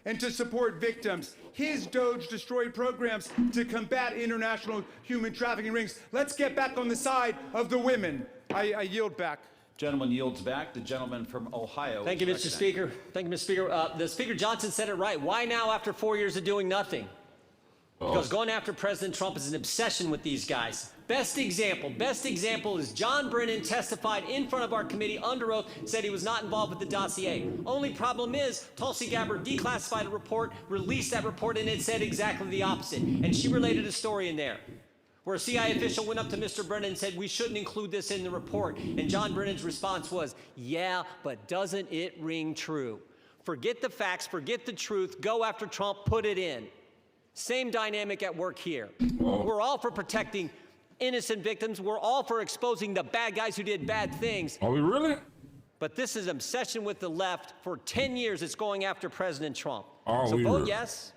and to support victims. His Doge destroyed programs to combat international human trafficking rings. Let's get back on the side of the women. I yield back. Gentleman yields back. The gentleman from Ohio. Thank you, Mr. Speaker. Thank you, Mr. Speaker. The Speaker Johnson said it right. Why now after 4 years of doing nothing? Because going after President Trump is an obsession with these guys. Best example is John Brennan testified in front of our committee under oath, said he was not involved with the dossier. Only problem is Tulsi Gabbard declassified a report, released that report, and it said exactly the opposite. And she related a story in there where a CIA official went up to Mr. Brennan and said, we shouldn't include this in the report. And John Brennan's response was, yeah, but doesn't it ring true? Forget the facts, forget the truth, go after Trump, put it in. Same dynamic at work here. We're all for protecting innocent victims. We're all for exposing the bad guys who did bad things. Are we really? But this is an obsession with the left. For 10 years, it's going after President Trump. So vote yes.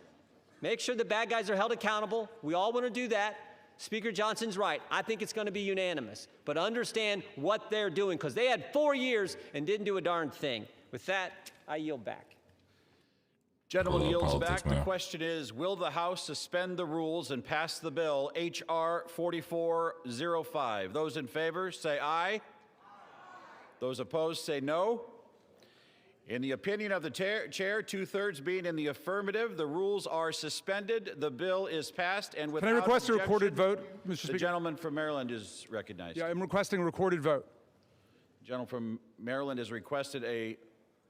Make sure the bad guys are held accountable. We all want to do that. Speaker Johnson's right. I think it's going to be unanimous. But understand what they're doing, because they had 4 years and didn't do a darn thing. With that, I yield back. Gentleman yields back. The question is, will the House suspend the rules and pass the bill H.R. 4405? Those in favor say aye. Those opposed say no. In the opinion of the chair, 2/3 being in the affirmative, the rules are suspended. The bill is passed, and without Can I request a recorded vote, Mr. Speaker? The gentleman from Maryland is recognized. Yeah, I'm requesting a recorded vote. The gentleman from Maryland has requested a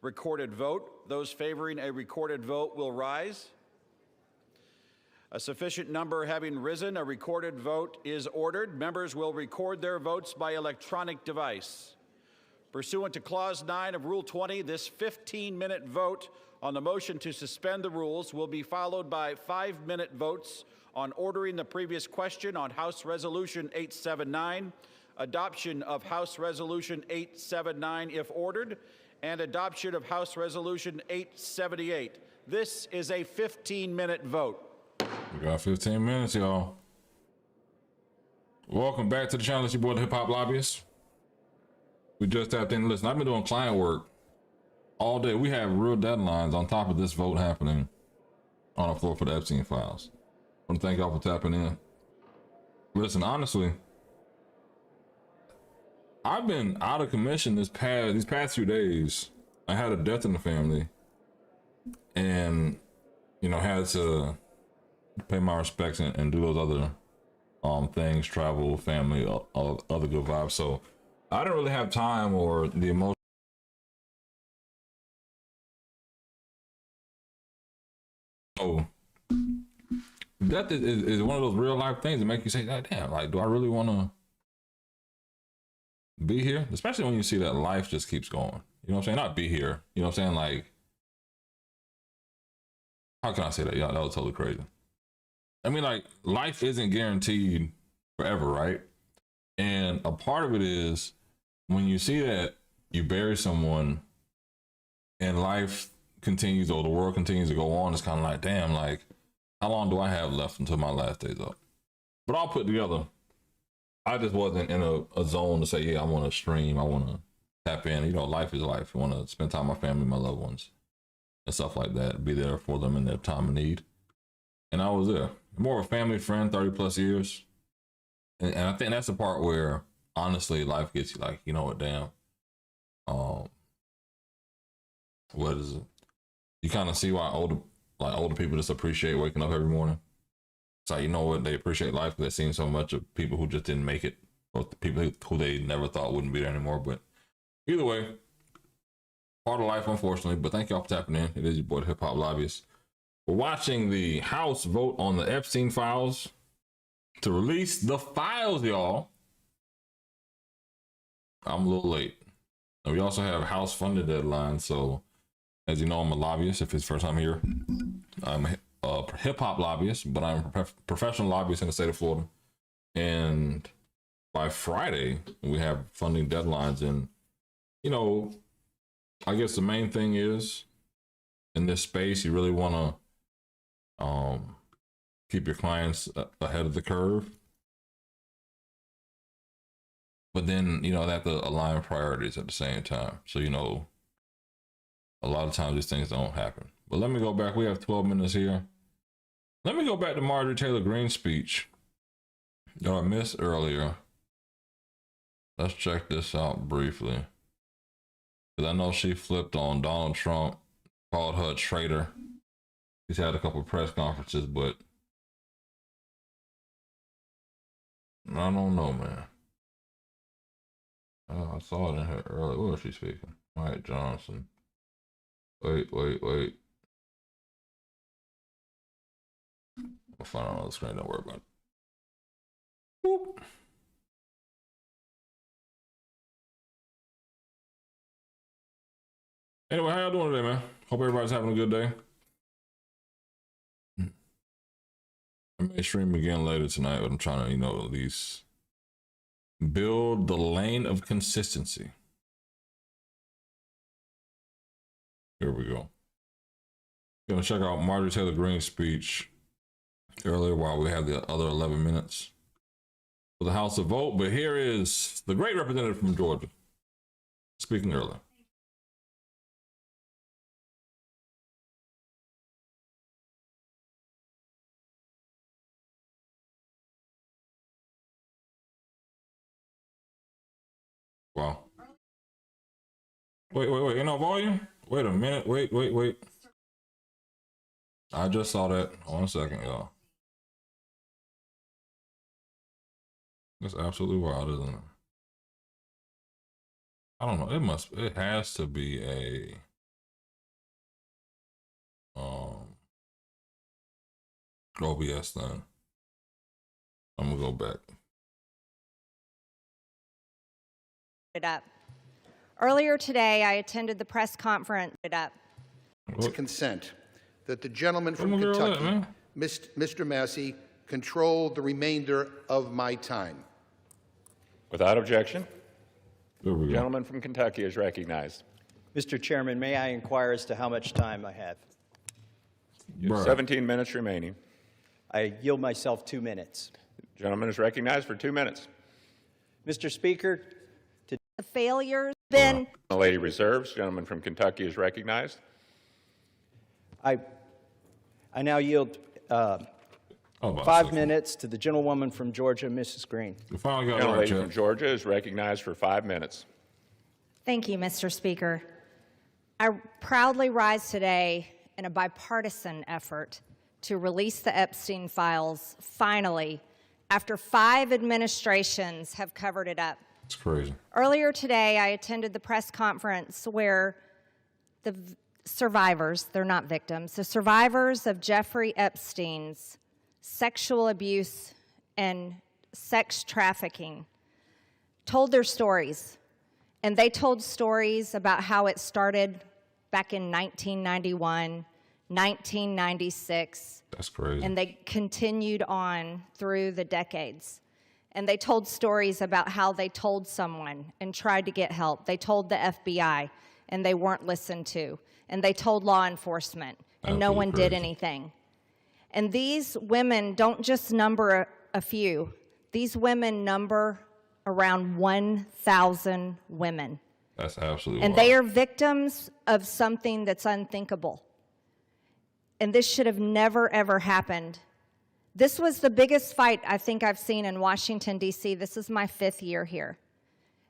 recorded vote. Those favoring a recorded vote will rise. A sufficient number having risen, a recorded vote is ordered. Members will record their votes by electronic device. Pursuant to Clause 9 of Rule 20, this 15-minute vote on the motion to suspend the rules will be followed by 5-minute votes on ordering the previous question on House Resolution 879, adoption of House Resolution 879 if ordered, and adoption of House Resolution 878. This is a 15-minute vote. We got 15 minutes, y'all. Welcome back to the channel. It's your boy, the Hip Hop Lobbyist. We just tapped in. Listen, I've been doing client work all day. We have real deadlines on top of this vote happening on the floor for the Epstein files. I want to thank y'all for tapping in. Listen, honestly, I've been out of commission these past few days. I had a death in the family, and had to pay my respects and do those other things, travel, family, other good vibes. So I didn't really have time or the emotion. So death is one of those real life things that make you say, damn, like, do I really want to be here? Especially when you see that life just keeps going. You know what I'm saying? Not be here. You know what I'm saying? Like, how can I say that? Yeah, that was totally crazy. I mean, like, life isn't guaranteed forever, right? And a part of it is when you see that you bury someone and life continues, or the world continues to go on, it's kind of like, damn, like, how long do I have left until my last day's up? But all put together, I just wasn't in a zone to say, yeah, I want to stream, I want to tap in. Life is life. I want to spend time with my family, my loved ones, and stuff like that. Be there for them in their time of need. And I was there. More of a family friend, 30+ years. And I think that's the part where, honestly, life gets you like, you know what, damn. What is it? You kind of see why older people just appreciate waking up every morning. It's like, you know what, they appreciate life because they've seen so much of people who just didn't make it, or the people who they never thought wouldn't be there anymore. But either way, part of life, unfortunately. But thank y'all for tapping in. It is your boy, the Hip Hop Lobbyist. We're watching the House vote on the Epstein files to release the files, y'all. I'm a little late. And we also have House funded deadline. So, as you know, I'm a lobbyist. If it's first time here, I'm a hip hop lobbyist, but I'm a professional lobbyist in the state of Florida. And by Friday, we have funding deadlines. And, I guess the main thing is, in this space, you really want to keep your clients ahead of the curve. But then, they have to align priorities at the same time. So, a lot of times these things don't happen. But let me go back. We have 12 minutes here. Let me go back to Marjorie Taylor Greene's speech that I missed earlier. Let's check this out briefly. Because I know she flipped on Donald Trump, called her a traitor. She's had a couple of press conferences, but I don't know, man. I saw it in her earlier. What was she speaking? Mike Johnson. Wait. I'll find it on the screen. Don't worry about it. Whoop. Anyway, how y'all doing today, man? Hope everybody's having a good day. I may stream again later tonight, but I'm trying to, at least build the lane of consistency. Here we go. Gonna check out Marjorie Taylor Greene's speech earlier while we have the other 11 minutes for the House to vote. But here is the great representative from Georgia speaking earlier. Wow. Wait, ain't no volume? Wait a minute, wait. I just saw that. Hold on a second, y'all. That's absolutely wild, isn't it? I don't know, it has to be a, OBS thing. I'm gonna go back. Up. Earlier today, I attended the press conference. To consent that the gentleman from Kentucky, Mr. Massey, control the remainder of my time. Without objection, There we the go. gentleman from Kentucky is recognized. Mr. Chairman, may I inquire as to how much time I have? You have 17 minutes remaining. I yield myself 2 minutes. The gentleman is recognized for 2 minutes. Mr. Speaker, The failures been. The lady reserves. Gentleman from Kentucky is recognized. I now yield 5 minutes to the gentlewoman from Georgia, Mrs. Green. We finally got The it right, lady Chad. from Georgia is recognized for 5 minutes. Thank you, Mr. Speaker. I proudly rise today in a bipartisan effort to release the Epstein files finally, after 5 administrations have covered it up. It's crazy. Earlier today, I attended the press conference where the survivors, they're not victims, the survivors of Jeffrey Epstein's sexual abuse and sex trafficking told their stories. And they told stories about how it started back in 1991, 1996. That's crazy. And they continued on through the decades. And they told stories about how they told someone and tried to get help. They told the FBI, and they weren't listened to. And they told law enforcement, and no one did anything. And these women don't just number a few. These women number around 1,000 women. That's absolutely And wild. they are victims of something that's unthinkable. And this should have never, ever happened. This was the biggest fight I think I've seen in Washington, D.C. This is my 5th year here.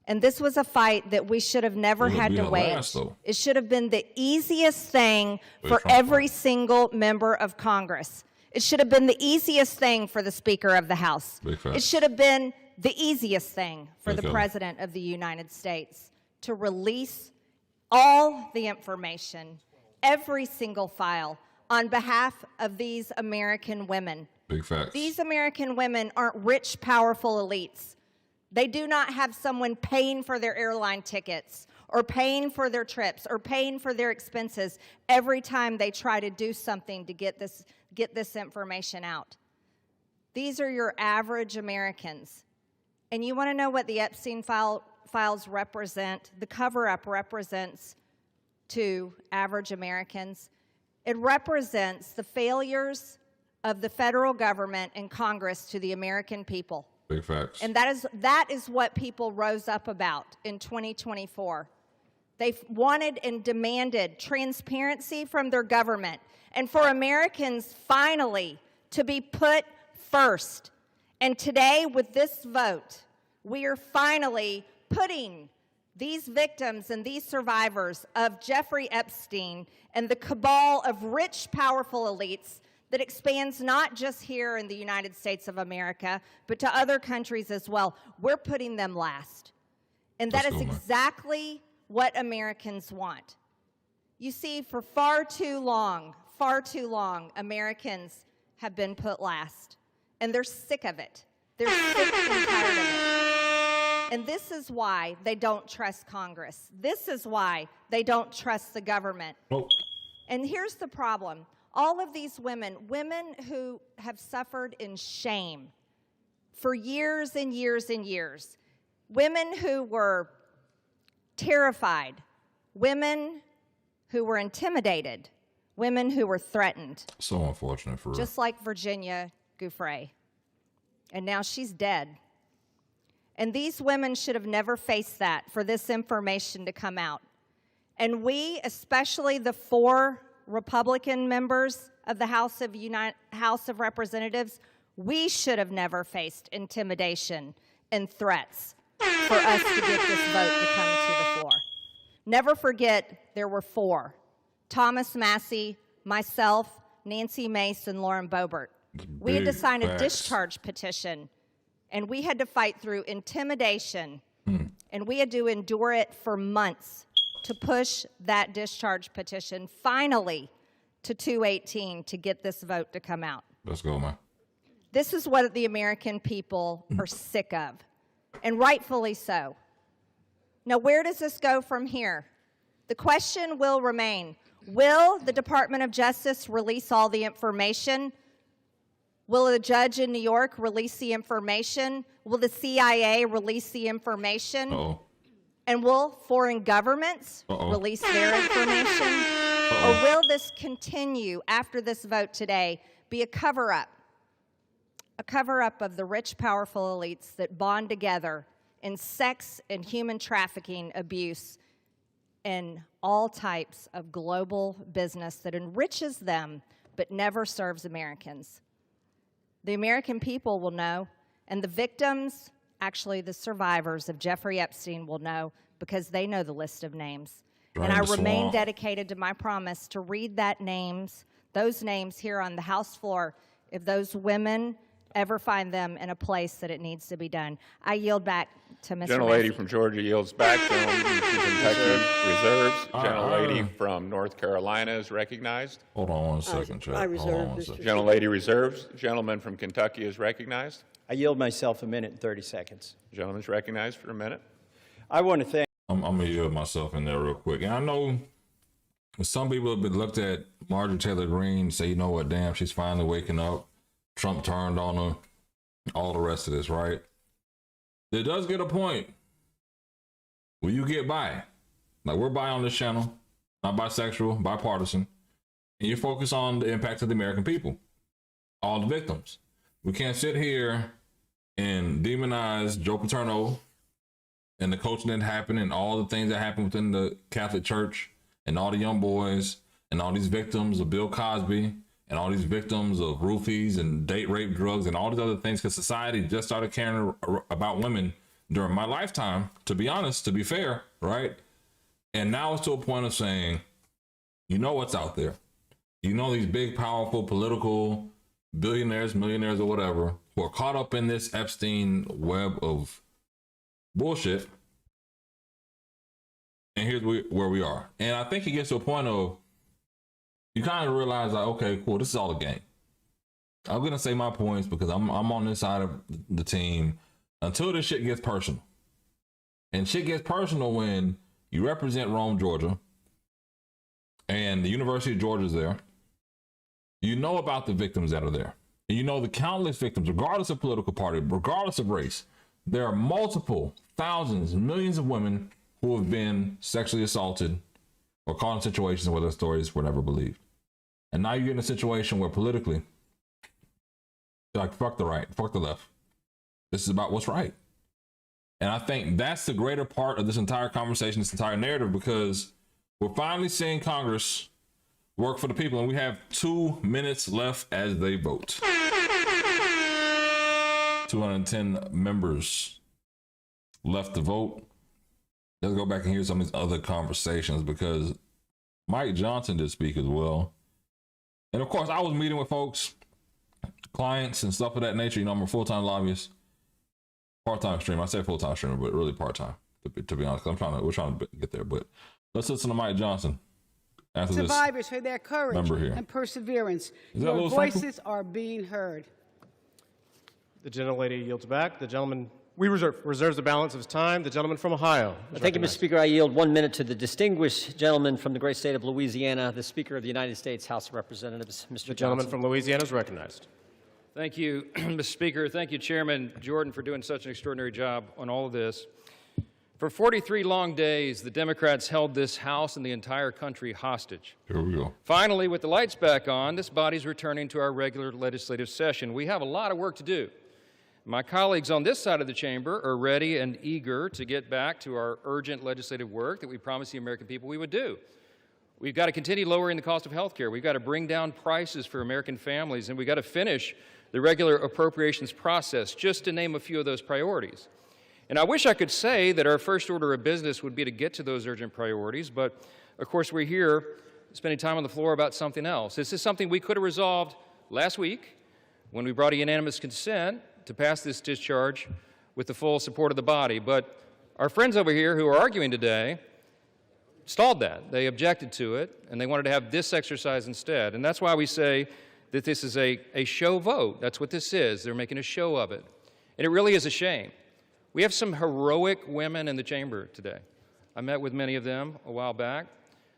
And this was a fight that we should have never had to wage. It should have been the easiest thing for every single member of Congress. It should have been the easiest thing for the Speaker of the House. It should have been the easiest thing for the President of the United States to release all the information, every single file, on behalf of these American women. Big facts. These American women aren't rich, powerful elites. They do not have someone paying for their airline tickets or paying for their trips or paying for their expenses every time they try to do something to get this information out. These are your average Americans. And you want to know what the Epstein files represent? The cover-up represents to average Americans. It represents the failures of the federal government and Congress to the American people. Big facts. And that is what people rose up about in 2024. They've wanted and demanded transparency from their government and for Americans finally to be put first. And today, with this vote, we are finally putting these victims and these survivors of Jeffrey Epstein and the cabal of rich, powerful elites that expands not just here in the United States of America, but to other countries as well. We're putting them last. And that is exactly what Americans want. You see, for far too long, Americans have been put last. And they're sick of it. They're sick and tired of it. And this is why they don't trust Congress. This is why they don't trust the government. Oh. And here's the problem. All of these women who have suffered in shame for years and years and years, women who were terrified, women who were intimidated, women who were threatened. So unfortunate for her. Just like Virginia Giuffre. And now she's dead. And these women should have never faced that, for this information to come out. And we, especially the 4 Republican members of the House of Representatives, we should have never faced intimidation and threats for us to get this vote to come to the floor. Never forget, there were 4. Thomas Massey, myself, Nancy Mace, and Lauren Boebert. We had to sign a discharge petition, and we had to fight through intimidation, and we had to endure it for months to push that discharge petition finally to 218 to get this vote to come out. Let's go, man. This is what the American people are sick of, and rightfully so. Now, where does this go from here? The question will remain, will the Department of Justice release all the information? Will a judge in New York release the information? Will the CIA release the information? Uh-oh. And will foreign governments release their information? Or will this continue after this vote today be a cover-up? A cover-up of the rich, powerful elites that bond together in sex and human trafficking abuse and all types of global business that enriches them but never serves Americans. The American people will know, and the victims, actually the survivors of Jeffrey Epstein, will know because they know the list of names. And I remain dedicated to my promise to read those names here on the House floor if those women ever find them in a place that it needs to be done. I yield back to Mr. Gentlelady Massey. from Georgia yields back. Gentleman from Kentucky reserves. Gentlelady from North Carolina is recognized. Hold on one second, Chad. I reserve, Hold on one Mr. second. Gentlelady reserves. Gentleman from Kentucky is recognized. I yield myself a minute and 30 seconds. Gentleman's recognized for a minute. I want to thank I'm going to yield myself in there real quick. And I know some people have been looked at Marjorie Taylor Greene and say, you know what, damn, she's finally waking up. Trump turned on her. All the rest of this, right? There does get a point where you get by. Like, we're bi on this channel, not bisexual, bipartisan. And you focus on the impact of the American people, all the victims. We can't sit here and demonize Joe Paterno and the coaching that happened and all the things that happened within the Catholic Church and all the young boys and all these victims of Bill Cosby and all these victims of roofies and date rape drugs and all these other things, because society just started caring about women during my lifetime, to be honest, to be fair, right? And now it's to a point of saying, you know what's out there. You know these big, powerful, political billionaires, millionaires, or whatever, who are caught up in this Epstein web of bullshit. And here's where we are. And I think it gets to a point of, you kind of realize, like, okay, cool, this is all a game. I'm going to say my points because I'm on this side of the team until this shit gets personal. And shit gets personal when you represent Rome, Georgia, and the University of Georgia's there. You know about the victims that are there. And you know the countless victims, regardless of political party, regardless of race. There are multiple thousands, millions of women who have been sexually assaulted or caught in situations where their stories were never believed. And now you get in a situation where politically, they're like, fuck the right, fuck the left. This is about what's right. And I think that's the greater part of this entire conversation, this entire narrative, because we're finally seeing Congress work for the people, and we have 2 minutes left as they vote. 210 members left to vote. Let's go back and hear some of these other conversations, because Mike Johnson did speak as well. And of course, I was meeting with folks, clients and stuff of that nature. You know, I'm a full-time lobbyist, part-time streamer. I say full-time streamer, but really part-time, to be honest. We're trying to get there. But let's listen to Mike Johnson after this. Survivors for their courage and perseverance. Your voices are being heard. The gentlelady yields back. The gentleman reserves the balance of his time. The gentleman from Ohio. Thank you, Mr. Speaker. I yield 1 minute to the distinguished gentleman from the great state of Louisiana, the Speaker of the United States House of Representatives, Mr. The gentleman from Louisiana is recognized. Thank you, Mr. Speaker. Thank you, Chairman Jordan, for doing such an extraordinary job on all of this. For 43 long days, the Democrats held this House and the entire country hostage. Here we go. Finally, with the lights back on, this body's returning to our regular legislative session. We have a lot of work to do. My colleagues on this side of the chamber are ready and eager to get back to our urgent legislative work that we promised the American people we would do. We've got to continue lowering the cost of health care. We've got to bring down prices for American families, and we've got to finish the regular appropriations process, just to name a few of those priorities. And I wish I could say that our first order of business would be to get to those urgent priorities, but of course we're here spending time on the floor about something else. This is something we could have resolved last week when we brought a unanimous consent to pass this discharge with the full support of the body. But our friends over here who are arguing today stalled that. They objected to it, and they wanted to have this exercise instead. And that's why we say that this is a show vote. That's what this is. They're making a show of it. And it really is a shame. We have some heroic women in the chamber today. I met with many of them a while back.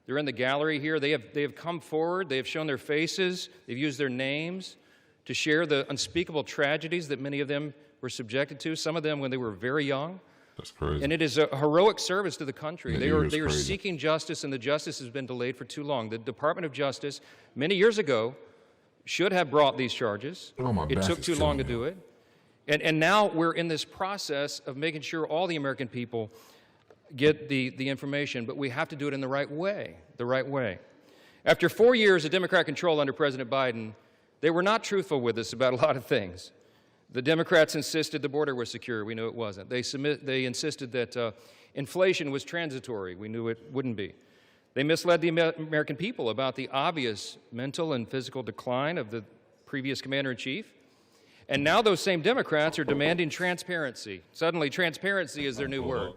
They're in the gallery here. They have come forward. They have shown their faces. They've used their names to share the unspeakable tragedies that many of them were subjected to, some of them when they were very young. That's crazy. And it is a heroic service to the country. They are seeking justice, and the justice has been delayed for too long. The Department of Justice, many years ago, should have brought these charges. It took too long to do it. And now we're in this process of making sure all the American people get the information, but we have to do it in the right way, After 4 years of Democrat control under President Biden, they were not truthful with us about a lot of things. The Democrats insisted the border was secure. We knew it wasn't. They insisted that inflation was transitory. We knew it wouldn't be. They misled the American people about the obvious mental and physical decline of the previous commander-in-chief. And now those same Democrats are demanding transparency. Suddenly, transparency is their new word.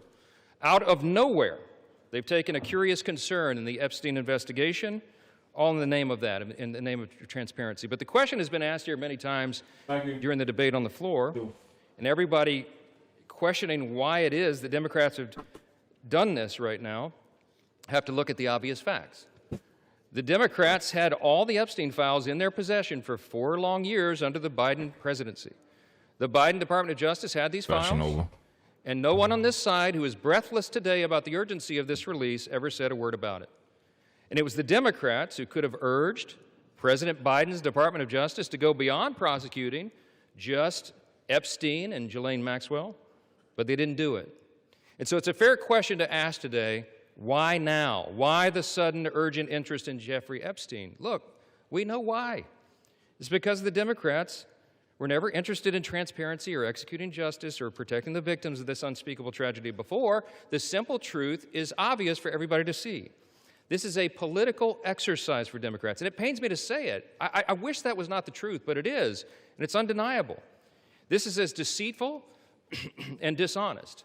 Out of nowhere, they've taken a curious concern in the Epstein investigation, all in the name of that, in the name of transparency. But the question has been asked here many times during the debate on the floor, and everybody questioning why it is that Democrats have done this right now have to look at the obvious facts. The Democrats had all the Epstein files in their possession for 4 long years under the Biden presidency. The Biden Department of Justice had these files, and no one on this side who is breathless today about the urgency of this release ever said a word about it. And it was the Democrats who could have urged President Biden's Department of Justice to go beyond prosecuting just Epstein and Ghislaine Maxwell, but they didn't do it. And so it's a fair question to ask today, why now? Why the sudden urgent interest in Jeffrey Epstein? Look, we know why. It's because the Democrats were never interested in transparency or executing justice or protecting the victims of this unspeakable tragedy before. The simple truth is obvious for everybody to see. This is a political exercise for Democrats, and it pains me to say it. I wish that was not the truth, but it is, and it's undeniable. This is as deceitful and dishonest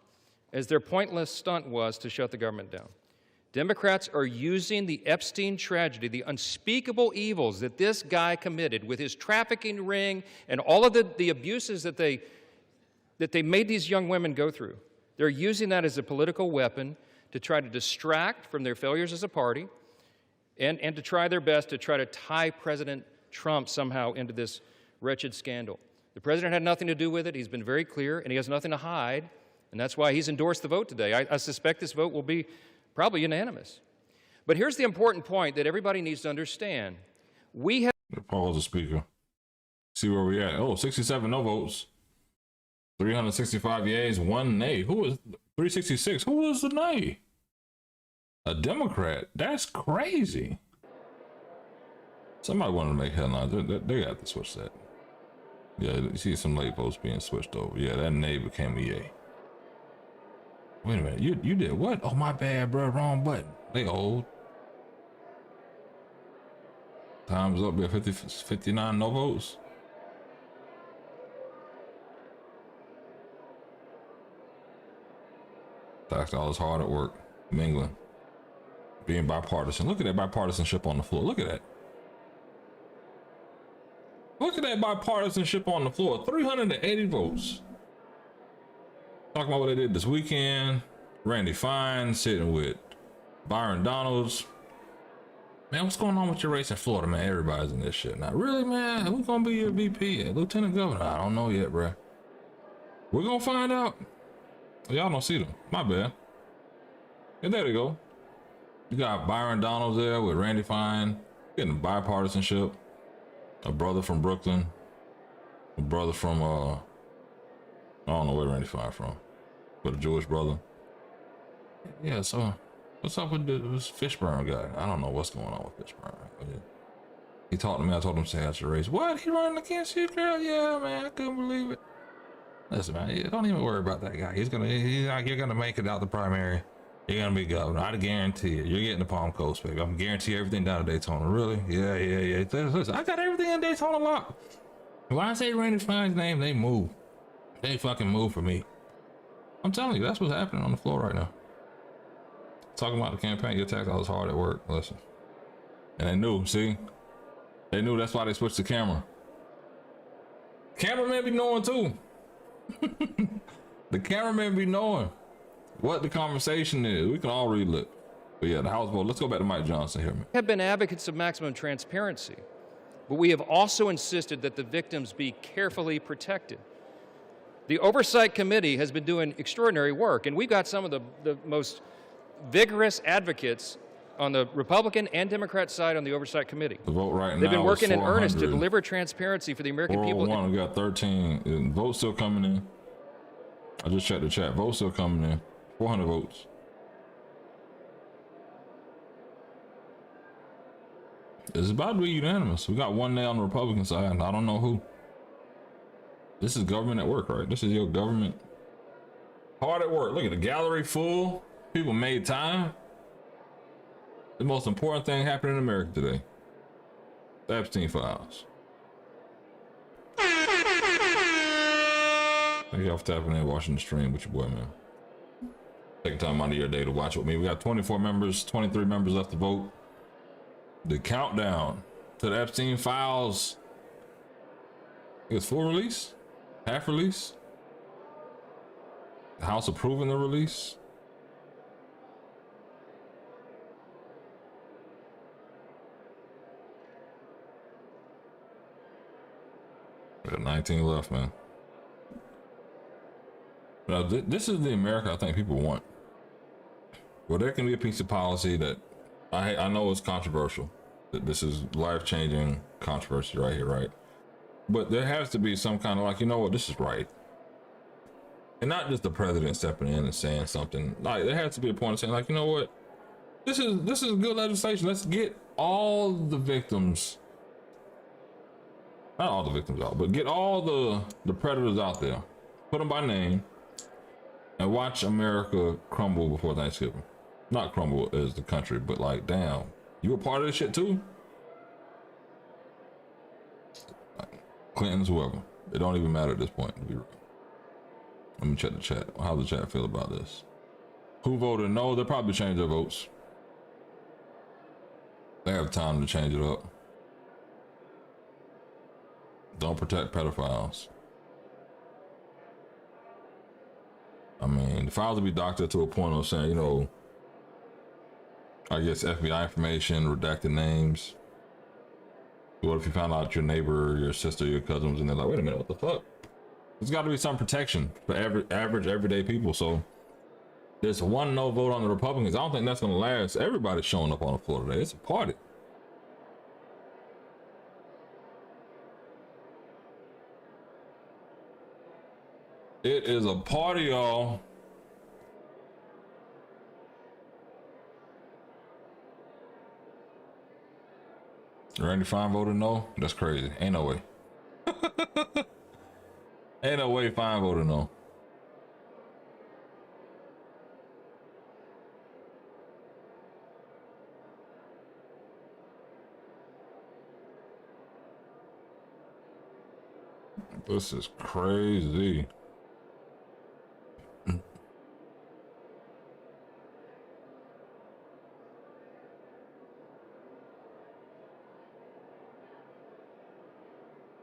as their pointless stunt was to shut the government down. Democrats are using the Epstein tragedy, the unspeakable evils that this guy committed with his trafficking ring and all of the abuses that they made these young women go through. They're using that as a political weapon to try to distract from their failures as a party and to try their best to try to tie President Trump somehow into this wretched scandal. The president had nothing to do with it. He's been very clear, and he has nothing to hide, and that's why he's endorsed the vote today. I suspect this vote will be probably unanimous. But here's the important point that everybody needs to understand. We have... Pause the speaker. See where we at. Oh, 67 no votes. 365 yeas, 1 nay. Who was 366? Who was the nay? A Democrat. That's crazy. Somebody wanted to make headlines. They got to switch that. Yeah, you see some late votes being switched over. Yeah, that nay became a yay. Wait a minute. You did what? Oh, my bad, bro. Wrong button. They old. Time's up. We have 59 no votes. Tax dollars hard at work, mingling, being bipartisan. Look at that bipartisanship on the floor. Look at that. Look at that bipartisanship on the floor. 380 votes. Talking about what they did this weekend. Randy Fine sitting with Byron Donalds. Man, what's going on with your race in Florida, man? Everybody's in this shit now. Really, man? Who's gonna be your VP? Lieutenant Governor? I don't know yet, bro. We're gonna find out. Y'all don't see them. My bad. And there they go. You got Byron Donalds there with Randy Fine, getting bipartisanship. A brother from Brooklyn. A brother from, I don't know where Randy Fine from, but a Jewish brother. Yeah, so what's up with this Fishburne guy? I don't know what's going on with Fishburne. Yeah. He talked to me. I told him to stay out your race. What? He running against you, girl? Yeah, man. I couldn't believe it. Listen, man, don't even worry about that guy. You're gonna make it out the primary. You're gonna be governor. I guarantee it. You're getting the Palm Coast, baby. I'm guarantee everything down to Daytona. Really? Yeah. Listen, I got everything in Daytona locked. When I say Randy Fine's name, they move. They fucking move for me. I'm telling you, that's what's happening on the floor right now. Talking about the campaign, your tax dollars hard at work. Listen, and they knew. See, they knew. That's why they switched the camera. Cameraman be knowing too. The cameraman be knowing what the conversation is. We can all read it. But yeah, the House vote. Let's go back to Mike Johnson here, man. We have been advocates of maximum transparency, but we have also insisted that the victims be carefully protected. The Oversight Committee has been doing extraordinary work, and we've got some of the most vigorous advocates on the Republican and Democrat side on the Oversight Committee. The vote right now. They've been working in earnest to deliver transparency for the American people. We got 13. Votes still coming in. I just checked the chat. Votes still coming in. 400 votes. It's about to be unanimous. We got one nay on the Republican side, and I don't know who. This is government at work, right? This is your government hard at work. Look at the gallery full. People made time. The most important thing happening in America today. The Epstein files. Thank y'all for tapping in, watching the stream with your boy, man. Taking time out of your day to watch with me. We got 24 members, 23 members left to vote. The countdown to the Epstein files. It's full release, half release. The House approving the release. We got 19 left, man. Now, this is the America I think people want. Well, there can be a piece of policy that I know is controversial. That this is life-changing controversy right here, right? But there has to be some kind of like, you know what, this is right. And not just the president stepping in and saying something. Like, there has to be a point of saying, like, you know what, this is good legislation. Let's get all the victims. Not all the victims out, but get all the predators out there, put them by name, and watch America crumble before Thanksgiving. Not crumble as the country, but like, damn, you a part of this shit too? Clintons, whoever. It don't even matter at this point, to be real. Let me check the chat. How does the chat feel about this? Who voted no? They'll probably change their votes. They have time to change it up. Don't protect pedophiles. I mean, the files will be doctored to a point of saying, you know, I guess FBI information, redacted names. What if you found out your neighbor, your sister, your cousin was in there like, wait a minute, what the fuck? There's got to be some protection for average, everyday people. So this one no vote on the Republicans, I don't think that's going to last. Everybody's showing up on the floor today. It's a party. It is a party, y'all. Randy Fine voted no? That's crazy. Ain't no way. Ain't no way Fine voted no. This is crazy.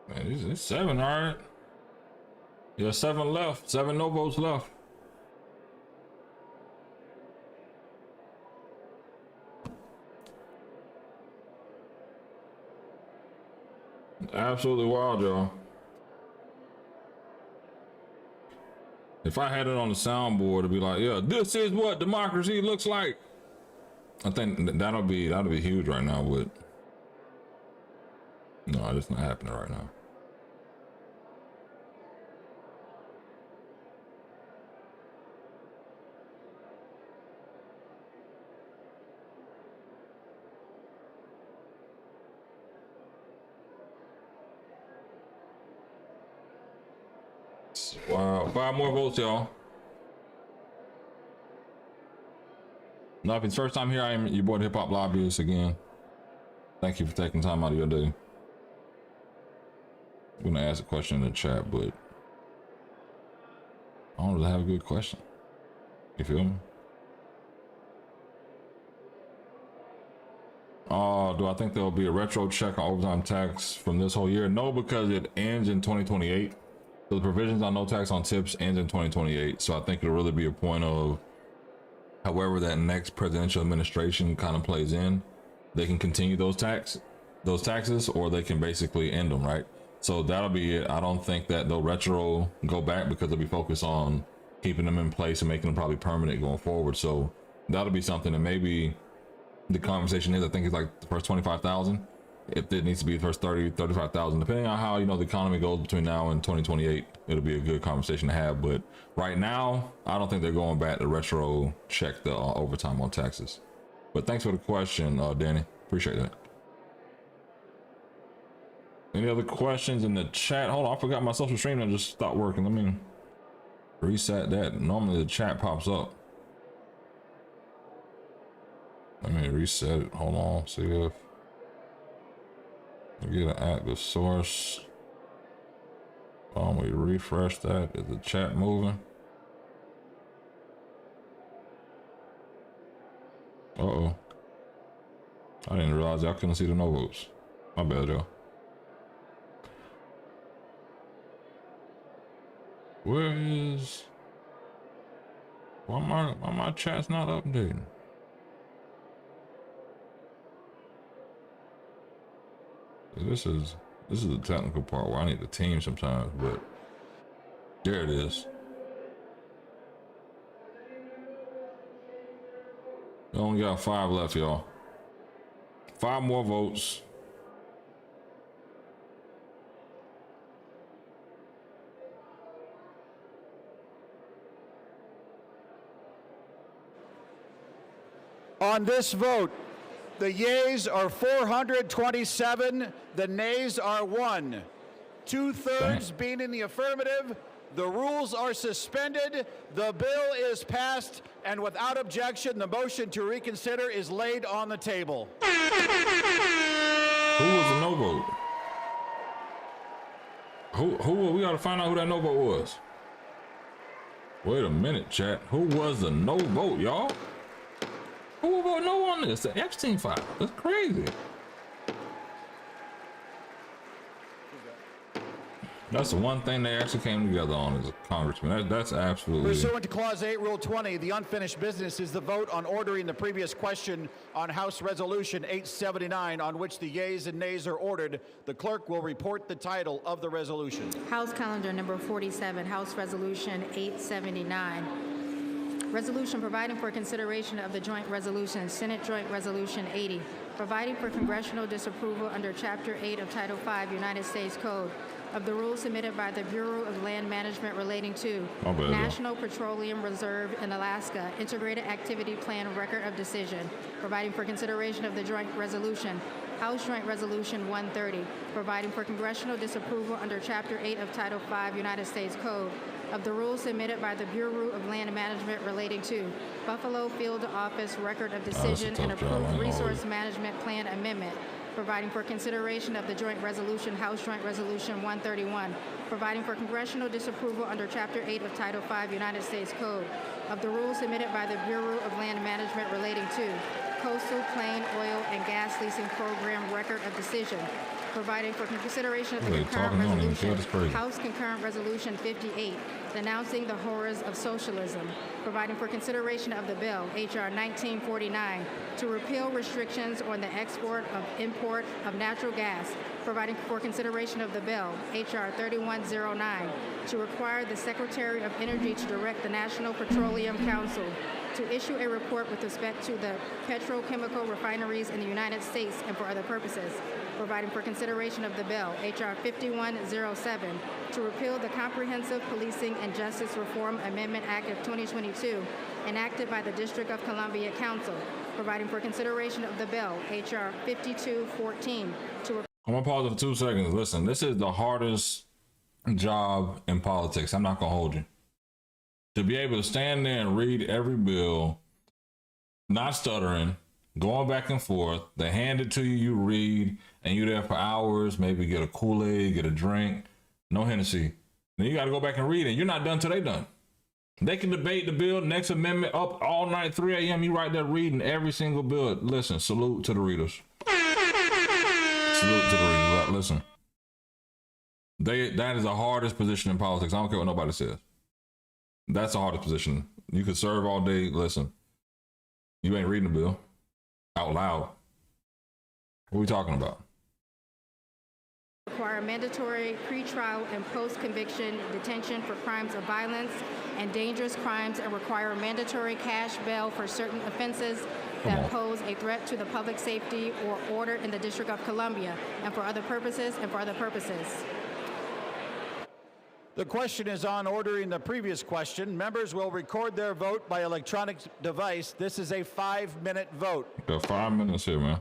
Man, it's 7, all right. Yeah, 7 left. 7 no votes left. Absolutely wild, y'all. If I had it on the soundboard, it'd be like, yeah, this is what democracy looks like. I think that'll be huge right now, but no, it's not happening right now. Wow, 5 more votes, y'all. Now, if it's first time here, I am your boy, the Hip Hop Lobbyist again. Thank you for taking time out of your day. I'm gonna ask a question in the chat, but I don't really have a good question. You feel me? Do I think there'll be a retro check on overtime tax from this whole year? No, because it ends in 2028. So the provisions on no tax on tips ends in 2028. So I think it'll really be a point of however that next presidential administration kind of plays in, they can continue those taxes, or they can basically end them, right? So that'll be it. I don't think that they'll retro go back because they'll be focused on keeping them in place and making them probably permanent going forward. So that'll be something that maybe the conversation is, I think it's like the first 25,000. If it needs to be the first 30, 35,000, depending on how, the economy goes between now and 2028, it'll be a good conversation to have. But right now, I don't think they're going back to retro check the overtime on taxes. But thanks for the question, Danny. Appreciate that. Any other questions in the chat? Hold on, I forgot my social stream that just stopped working. Let me reset that. Normally the chat pops up. Let me reset it. Hold on, see if we get an active source. We refresh that. Is the chat moving? Uh-oh. I didn't realize I couldn't see the no votes. My bad, y'all. Where is... Why my chat's not updating? This is the technical part where I need the team sometimes, but there it is. We only got 5 left, y'all. 5 more votes. On this vote, the yeas are 427, the nays are 1. 2/3 being in the affirmative, the rules are suspended, the bill is passed, and without objection, the motion to reconsider is laid on the table. Who was the no vote? Who we gotta find out who that no vote was. Wait a minute, chat. Who was the no vote, y'all? Who will vote no on this? The Epstein file. That's crazy. That's the one thing they actually came together on as a congressman. That's absolutely... Pursuant to Clause 8, Rule 20, the unfinished business is the vote on ordering the previous question on House Resolution 879, on which the yeas and nays are ordered. The clerk will report the title of the resolution. House Calendar Number 47, House Resolution 879. Resolution providing for consideration of the joint resolution, Senate Joint Resolution 80, providing for congressional disapproval under Chapter 8 of Title 5 United States Code, of the rules submitted by the Bureau of Land Management relating to National Petroleum Reserve in Alaska Integrated Activity Plan Record of Decision, providing for consideration of the joint resolution, House Joint Resolution 130, providing for congressional disapproval under Chapter 8 of Title 5 United States Code of the rules submitted by the Bureau of Land Management relating to Buffalo Field Office Record of Decision and approved Resource Management Plan Amendment, providing for consideration of the joint resolution, House Joint Resolution 131, providing for congressional disapproval under Chapter 8 of Title 5 United States Code of the rules submitted by the Bureau of Land Management relating to Coastal Plain Oil and Gas Leasing Program Record of Decision, providing for consideration of the concurrent resolution, House Concurrent Resolution 58, denouncing the horrors of socialism, providing for consideration of the bill, H.R. 1949, to repeal restrictions on the export of import of natural gas, providing for consideration of the bill, H.R. 3109, to require the Secretary of Energy to direct the National Petroleum Council to issue a report with respect to the petrochemical refineries in the United States and for other purposes, providing for consideration of the bill, H.R. 5107, to repeal the Comprehensive Policing and Justice Reform Amendment Act of 2022, enacted by the District of Columbia Council, providing for consideration of the bill, H.R. 5214, to... I'm gonna pause it for 2 seconds. Listen, this is the hardest job in politics. I'm not gonna hold you. To be able to stand there and read every bill, not stuttering, going back and forth, they hand it to you, you read, and you're there for hours, maybe get a Kool-Aid, get a drink, no Hennessy. Then you got to go back and read it. You're not done till they done. They can debate the bill, next amendment, up all night, 3 a.m. You right there reading every single bill. Listen, salute to the readers. Salute to the readers. Listen. That is the hardest position in politics. I don't care what nobody says. That's the hardest position. You could serve all day. Listen, you ain't reading the bill out loud. What are we talking about? Require mandatory pre-trial and post-conviction detention for crimes of violence and dangerous crimes, and require mandatory cash bail for certain offenses that pose a threat to the public safety or order in the District of Columbia, and for other purposes, The question is on ordering the previous question. Members will record their vote by electronic device. This is a 5-minute vote. Got 5 minutes here, man.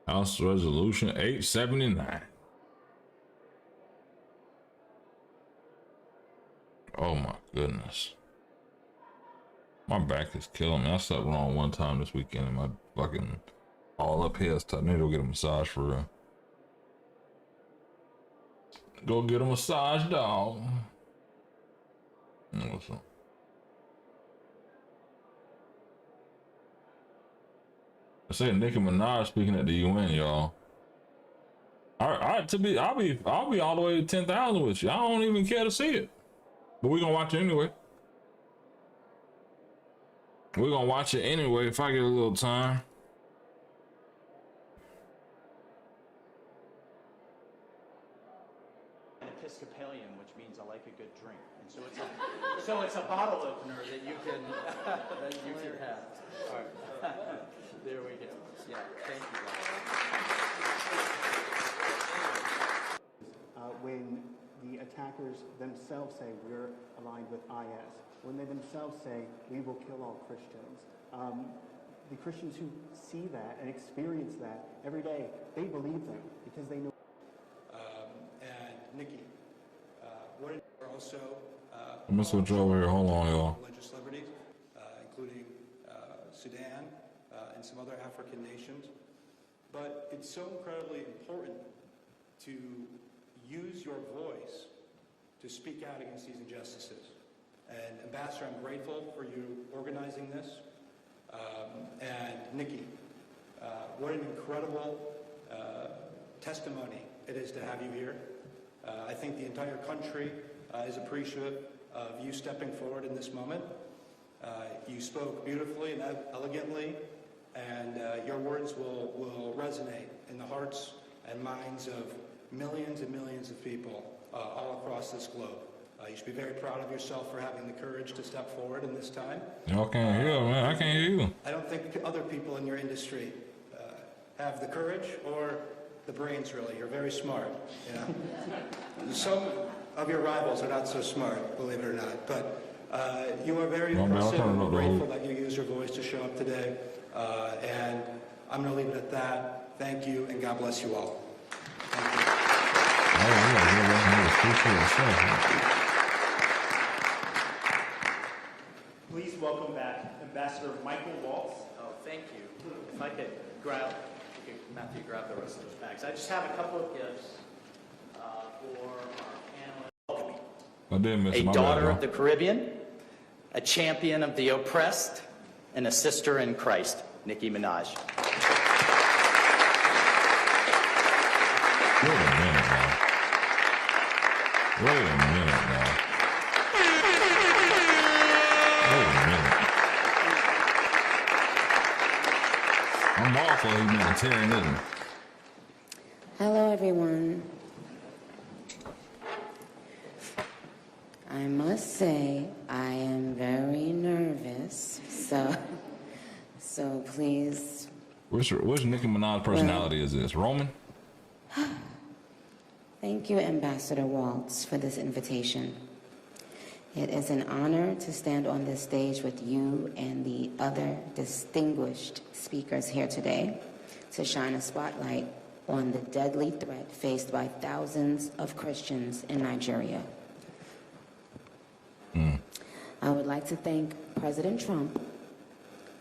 House Resolution 879. Oh my goodness. My back is killing me. I slept wrong one time this weekend and my fucking all up here. I need to go get a massage for real. Go get a massage, dog. What's up? I say Nicki Minaj speaking at the UN, y'all. I'll be all the way to 10,000 with you. I don't even care to see it, but we're gonna watch it anyway. We're gonna watch it anyway if I get a little time. Episcopalian, which means I like a good drink, and so it's a bottle opener that you can have. All right, there we go. Yeah, thank you. When the attackers themselves say we're aligned with IS, when they themselves say we will kill all Christians, the Christians who see that and experience that every day, they believe them because they know. And Nikki, what are also I'm gonna switch over here. Hold on, y'all. religious liberties, including Sudan and some other African nations. But it's so incredibly important to use your voice to speak out against these injustices. And Ambassador, I'm grateful for you organizing this. And Nikki, what an incredible testimony it is to have you here. I think the entire country is appreciative of you stepping forward in this moment. You spoke beautifully and elegantly, and your words will resonate in the hearts and minds of millions and millions of people all across this globe. You should be very proud of yourself for having the courage to step forward in this time. Y'all can't hear, man. I can't hear you. I don't think other people in your industry have the courage or the brains, really. You're very smart. Yeah. Some of your rivals are not so smart, believe it or not. But you are very impressive. I'm grateful that you used your voice to show up today. And I'm going to leave it at that. Thank you, and God bless you all. Thank you. Please welcome back Ambassador Michael Waltz. Oh, thank you. If I could grab, Matthew, grab the rest of those bags. I just have a couple of gifts for our panelists. A daughter of the Caribbean, a champion of the oppressed, and a sister in Christ, Nicki Minaj. Wait a minute now. Wait a minute now. Wait a minute. I'm awful humanitarianism. Hello, everyone. I must say I am very nervous, so please. Which Nicki Minaj personality is this? Roman? Thank you, Ambassador Waltz, for this invitation. It is an honor to stand on this stage with you and the other distinguished speakers here today to shine a spotlight on the deadly threat faced by thousands of Christians in Nigeria. I would like to thank President Trump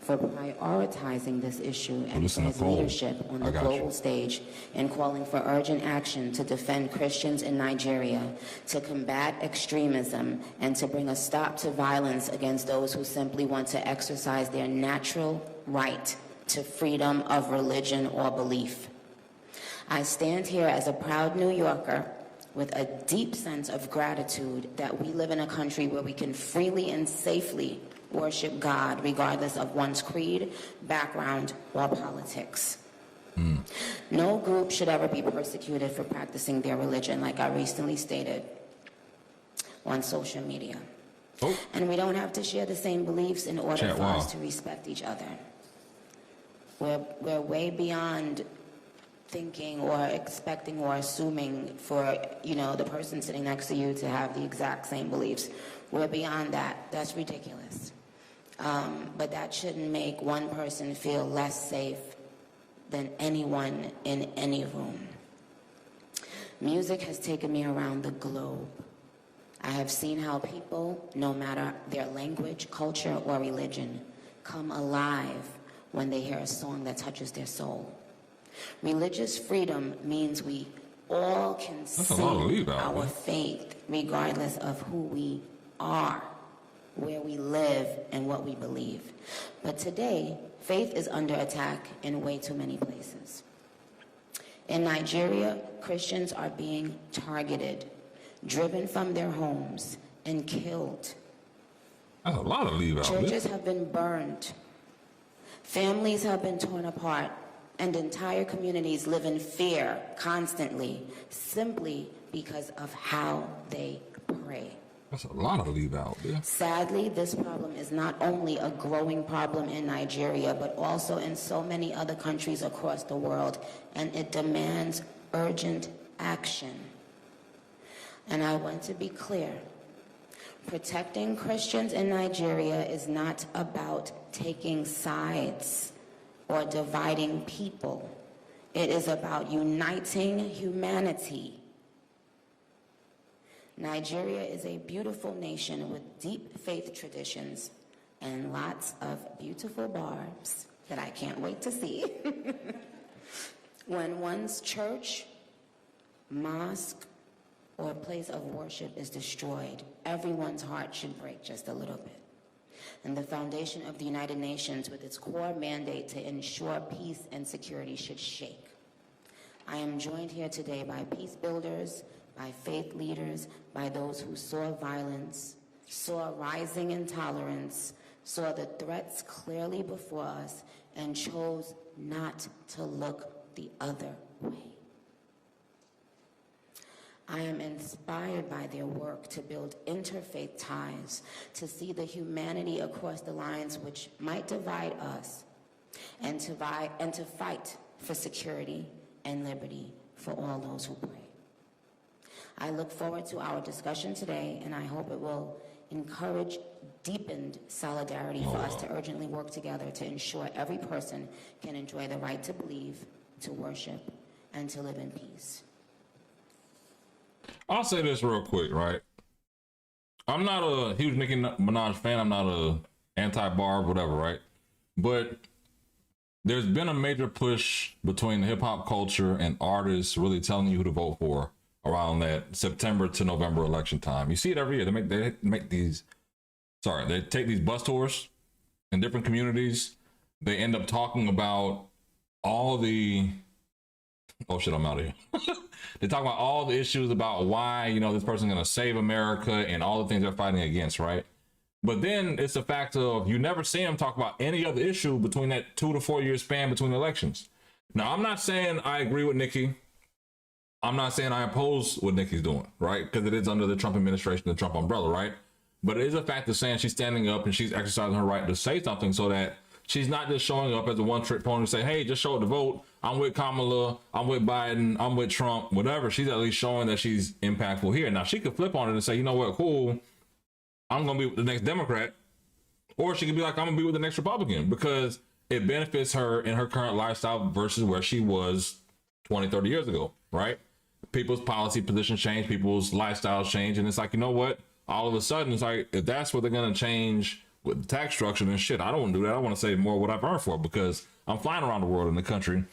for prioritizing this issue and for his leadership on the global stage and calling for urgent action to defend Christians in Nigeria, to combat extremism, and to bring a stop to violence against those who simply want to exercise their natural right to freedom of religion or belief. I stand here as a proud New Yorker with a deep sense of gratitude that we live in a country where we can freely and safely worship God regardless of one's creed, background, or politics. No group should ever be persecuted for practicing their religion, like I recently stated on social media. And we don't have to share the same beliefs in order for us to respect each other. We're way beyond thinking or expecting or assuming for, the person sitting next to you to have the exact same beliefs. We're beyond that. That's ridiculous. But that shouldn't make one person feel less safe than anyone in any room. Music has taken me around the globe. I have seen how people, no matter their language, culture, or religion, come alive when they hear a song that touches their soul. Religious freedom means we all can sing our faith regardless of who we are, where we live, and what we believe. But today, faith is under attack in way too many places. In Nigeria, Christians are being targeted, driven from their homes, and killed. That's a lot of leave out. Churches have been burned. Families have been torn apart, and entire communities live in fear constantly, simply because of how they pray. That's a lot of leave out there. Sadly, this problem is not only a growing problem in Nigeria, but also in so many other countries across the world, and it demands urgent action. And I want to be clear. Protecting Christians in Nigeria is not about taking sides or dividing people. It is about uniting humanity. Nigeria is a beautiful nation with deep faith traditions and lots of beautiful barbs that I can't wait to see. When one's church, mosque, or place of worship is destroyed, everyone's heart should break just a little bit. And the foundation of the United Nations, with its core mandate to ensure peace and security, should shake. I am joined here today by peace builders, by faith leaders, by those who saw violence, saw rising intolerance, saw the threats clearly before us, and chose not to look the other way. I am inspired by their work to build interfaith ties, to see the humanity across the lines which might divide us, and to fight for security and liberty for all those who pray. I look forward to our discussion today, and I hope it will encourage deepened solidarity for us to urgently work together to ensure every person can enjoy the right to believe, to worship, and to live in peace. I'll say this real quick, right? I'm not a huge Nicki Minaj fan. I'm not a anti-Barb, whatever, right? But there's been a major push between the hip hop culture and artists really telling you who to vote for around that September to November election time. You see it every year. They take these bus tours in different communities. They end up talking about all the, oh shit, I'm out of here. They talk about all the issues about why, you know, this person's gonna save America and all the things they're fighting against, right? But then it's the fact of you never see them talk about any other issue between that 2 to 4 year span between elections. Now, I'm not saying I agree with Nikki. I'm not saying I oppose what Nikki's doing, right? Because it is under the Trump administration, the Trump umbrella, right? But it is a fact of saying she's standing up and she's exercising her right to say something so that she's not just showing up as a one-trick pony to say, hey, just show up to vote. I'm with Kamala, I'm with Biden, I'm with Trump, whatever. She's at least showing that she's impactful here. Now, she could flip on it and say, you know what, cool, I'm going to be with the next Democrat. Or she could be like, I'm going to be with the next Republican, because it benefits her in her current lifestyle versus where she was 20, 30 years ago, right? People's policy positions change, people's lifestyles change. And it's like, you know what? All of a sudden, it's like, if that's what they're going to change with the tax structure, then shit, I don't want to do that. I want to save more of what I've earned for, because I'm flying around the world in the country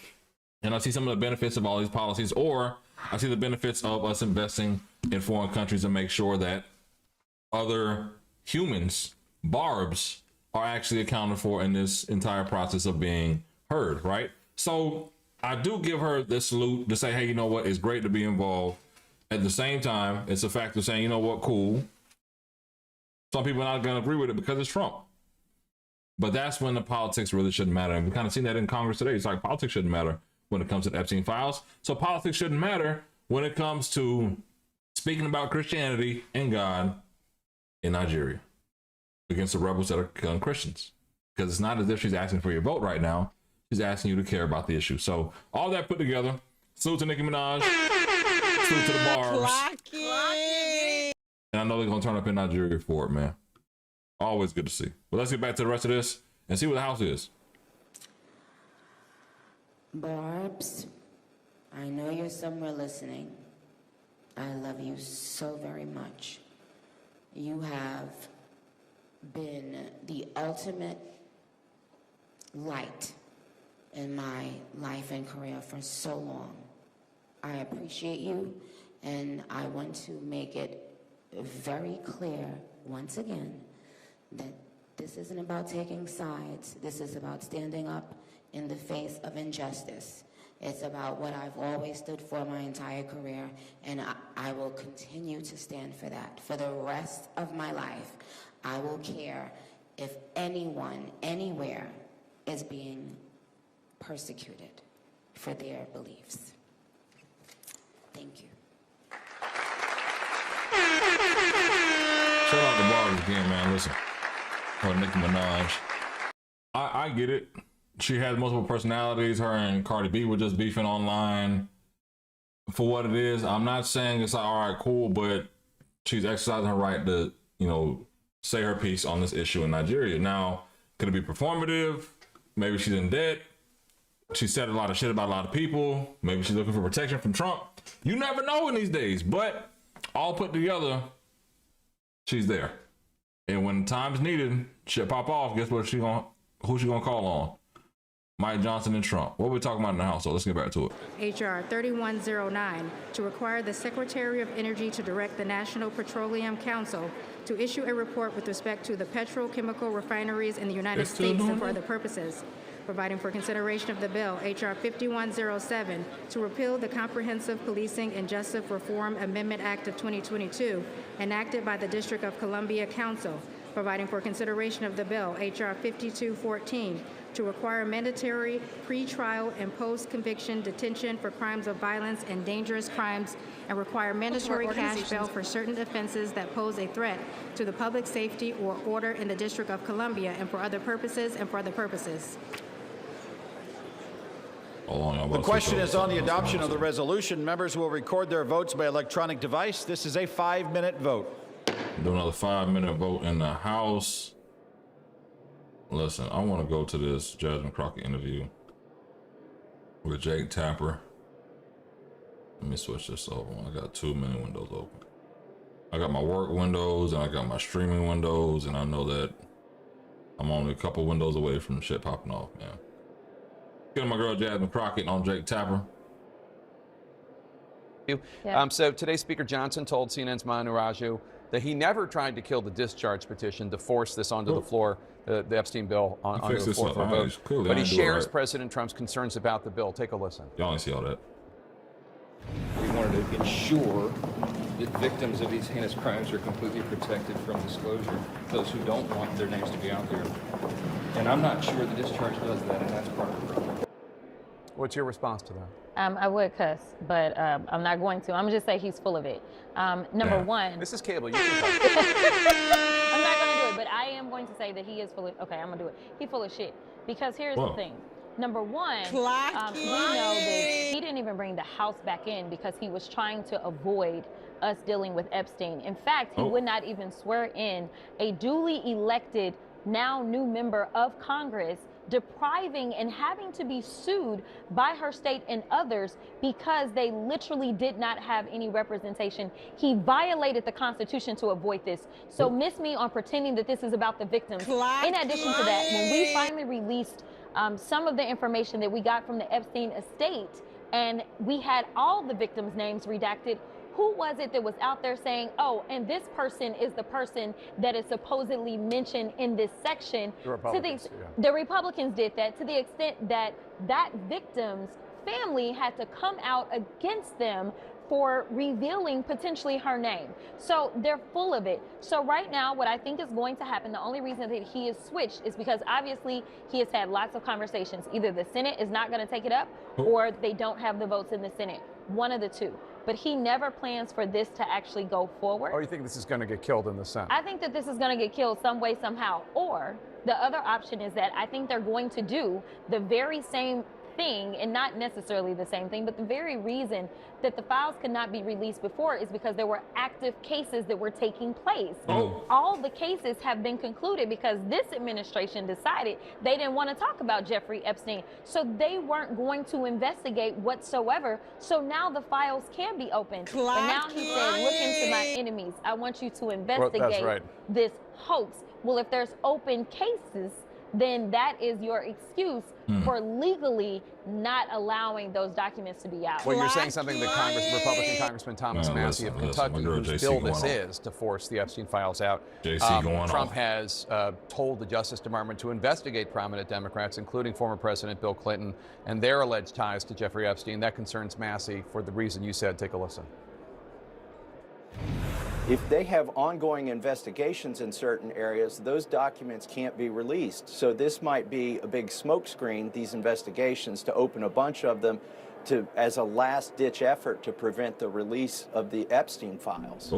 and I see some of the benefits of all these policies, or I see the benefits of us investing in foreign countries and make sure that other humans, barbs, are actually accounted for in this entire process of being heard, right? So I do give her this salute to say, hey, you know what? It's great to be involved. At the same time, it's a fact of saying, you know what? Cool. Some people are not going to agree with it because it's Trump. But that's when the politics really shouldn't matter. And we've kind of seen that in Congress today. It's like politics shouldn't matter when it comes to the Epstein files. So politics shouldn't matter when it comes to speaking about Christianity and God in Nigeria against the rebels that are killing Christians. Because it's not as if she's asking for your vote right now. She's asking you to care about the issue. So all that put together, salute to Nicki Minaj, salute to the barbs. And I know they're going to turn up in Nigeria for it, man. Always good to see. But let's get back to the rest of this and see what the house is. Barbs, I know you're somewhere listening. I love you so very much. You have been the ultimate light in my life and career for so long. I appreciate you, and I want to make it very clear once again that this isn't about taking sides. This is about standing up in the face of injustice. It's about what I've always stood for my entire career, and I will continue to stand for that. For the rest of my life, I will care if anyone, anywhere, is being persecuted for their beliefs. Thank you. Shout out to Barbara again, man. Listen, or Nicki Minaj. I get it. She has multiple personalities. Her and Cardi B were just beefing online. For what it is, I'm not saying it's like, all right, cool, but she's exercising her right to, you know, say her piece on this issue in Nigeria. Now, could it be performative? Maybe she's in debt. She said a lot of shit about a lot of people. Maybe she's looking for protection from Trump. You never know in these days, but all put together, she's there. And when time's needed, she'll pop off. Guess what? Who she gonna call on? Mike Johnson and Trump. What are we talking about in the House? So let's get back to it. H.R. 3109, to require the Secretary of Energy to direct the National Petroleum Council to issue a report with respect to the petrochemical refineries in the United States and for other purposes. Providing for consideration of the bill, H.R. 5107, to repeal the Comprehensive Policing and Justice Reform Amendment Act of 2022, enacted by the District of Columbia Council. Providing for consideration of the bill, H.R. 5214, to require mandatory pre-trial and post-conviction detention for crimes of violence and dangerous crimes, and require mandatory cash bail for certain offenses that pose a threat to the public safety or order in the District of Columbia, and for other purposes, The question is on the adoption of the resolution. Members will record their votes by electronic device. This is a 5-minute vote. Do another 5-minute vote in the House. Listen, I want to go to this Jasmine Crockett interview with Jake Tapper. Let me switch this over. I got too many windows open. I got my work windows and I got my streaming windows, and I know that I'm only a couple windows away from shit popping off, man. Get my girl Jasmine Crockett on Jake Tapper. Yeah. So today, Speaker Johnson told CNN's Manu Raju that he never tried to kill the discharge petition to force this onto the floor, the Epstein bill onto the floor for a vote. But he shares President Trump's concerns about the bill. Take a listen. Y'all ain't see all that. We wanted to ensure that victims of these heinous crimes are completely protected from disclosure, those who don't want their names to be out there. And I'm not sure the discharge does that, and that's part of the problem. What's your response to that? I would cuss, but I'm not going to. I'm going to just say he's full of it. Number one. This is cable. You can talk. I'm not going to do it, but I am going to say that he is full of, okay, I'm going to do it. He's full of shit. Because here's the thing. Number one, we know that he didn't even bring the House back in because he was trying to avoid us dealing with Epstein. In fact, he would not even swear in a duly elected, now new member of Congress, depriving and having to be sued by her state and others because they literally did not have any representation. He violated the Constitution to avoid this. So miss me on pretending that this is about the victims. In addition to that, when we finally released some of the information that we got from the Epstein estate, and we had all the victims' names redacted, who was it that was out there saying, oh, and this person is the person that is supposedly mentioned in this section? The Republicans, the Republicans did that to the extent that that victim's family had to come out against them for revealing potentially her name. So they're full of it. So right now, what I think is going to happen, the only reason that he is switched is because obviously he has had lots of conversations. Either the Senate is not going to take it up or they don't have the votes in the Senate. One of the two. But he never plans for this to actually go forward. Or you think this is going to get killed in the Senate? I think that this is going to get killed some way, somehow. Or the other option is that I think they're going to do the very same thing, and not necessarily the same thing, but the very reason that the files could not be released before is because there were active cases that were taking place. All the cases have been concluded because this administration decided they didn't want to talk about Jeffrey Epstein. So they weren't going to investigate whatsoever. So now the files can be opened. But now he said, look into my enemies. I want you to investigate this hoax. Well, if there's open cases, then that is your excuse for legally not allowing those documents to be out. Well, you're saying something that Republican Congressman Thomas Massey of Kentucky, whose bill this is to force the Epstein files out. Trump has told the Justice Department to investigate prominent Democrats, including former President Bill Clinton, and their alleged ties to Jeffrey Epstein. That concerns Massey for the reason you said. Take a listen. If they have ongoing investigations in certain areas, those documents can't be released. So this might be a big smokescreen, these investigations, to open a bunch of them as a last-ditch effort to prevent the release of the Epstein files.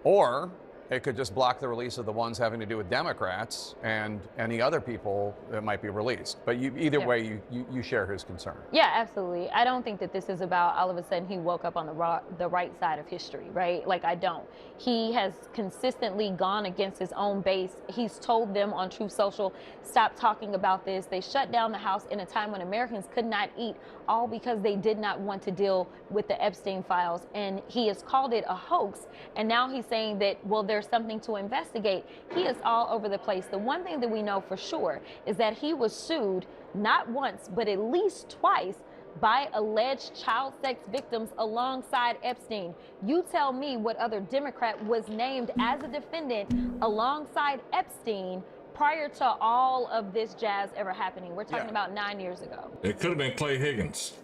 Or it could just block the release of the ones having to do with Democrats and any other people that might be released. But either way, you share his concern. Yeah, absolutely. I don't think that this is about all of a sudden he woke up on the right side of history, right? Like, I don't. He has consistently gone against his own base. He's told them on Truth Social, stop talking about this. They shut down the House in a time when Americans could not eat, all because they did not want to deal with the Epstein files. And he has called it a hoax. And now he's saying that, well, there's something to investigate. He is all over the place. The one thing that we know for sure is that he was sued not once, but at least twice by alleged child sex victims alongside Epstein. You tell me what other Democrat was named as a defendant alongside Epstein prior to all of this jazz ever happening. We're talking about 9 years ago. It could have been Clay Higgins.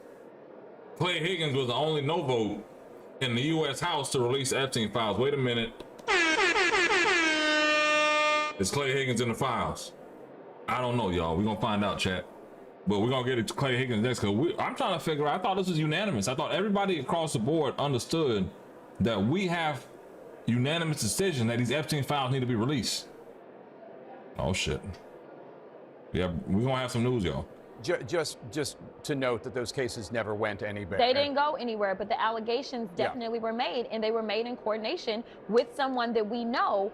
Clay Higgins was the only no vote in the U.S. House to release Epstein files. Wait a minute. Is Clay Higgins in the files? I don't know, y'all. We're going to find out, chat. But we're going to get it to Clay Higgins next, because I'm trying to figure out, I thought this was unanimous. I thought everybody across the board understood that we have unanimous decision that these Epstein files need to be released. Oh, shit. Yeah, we're going to have some news, y'all. Just to note that those cases never went anywhere. They didn't go anywhere, but the allegations definitely were made, and they were made in coordination with someone that we know.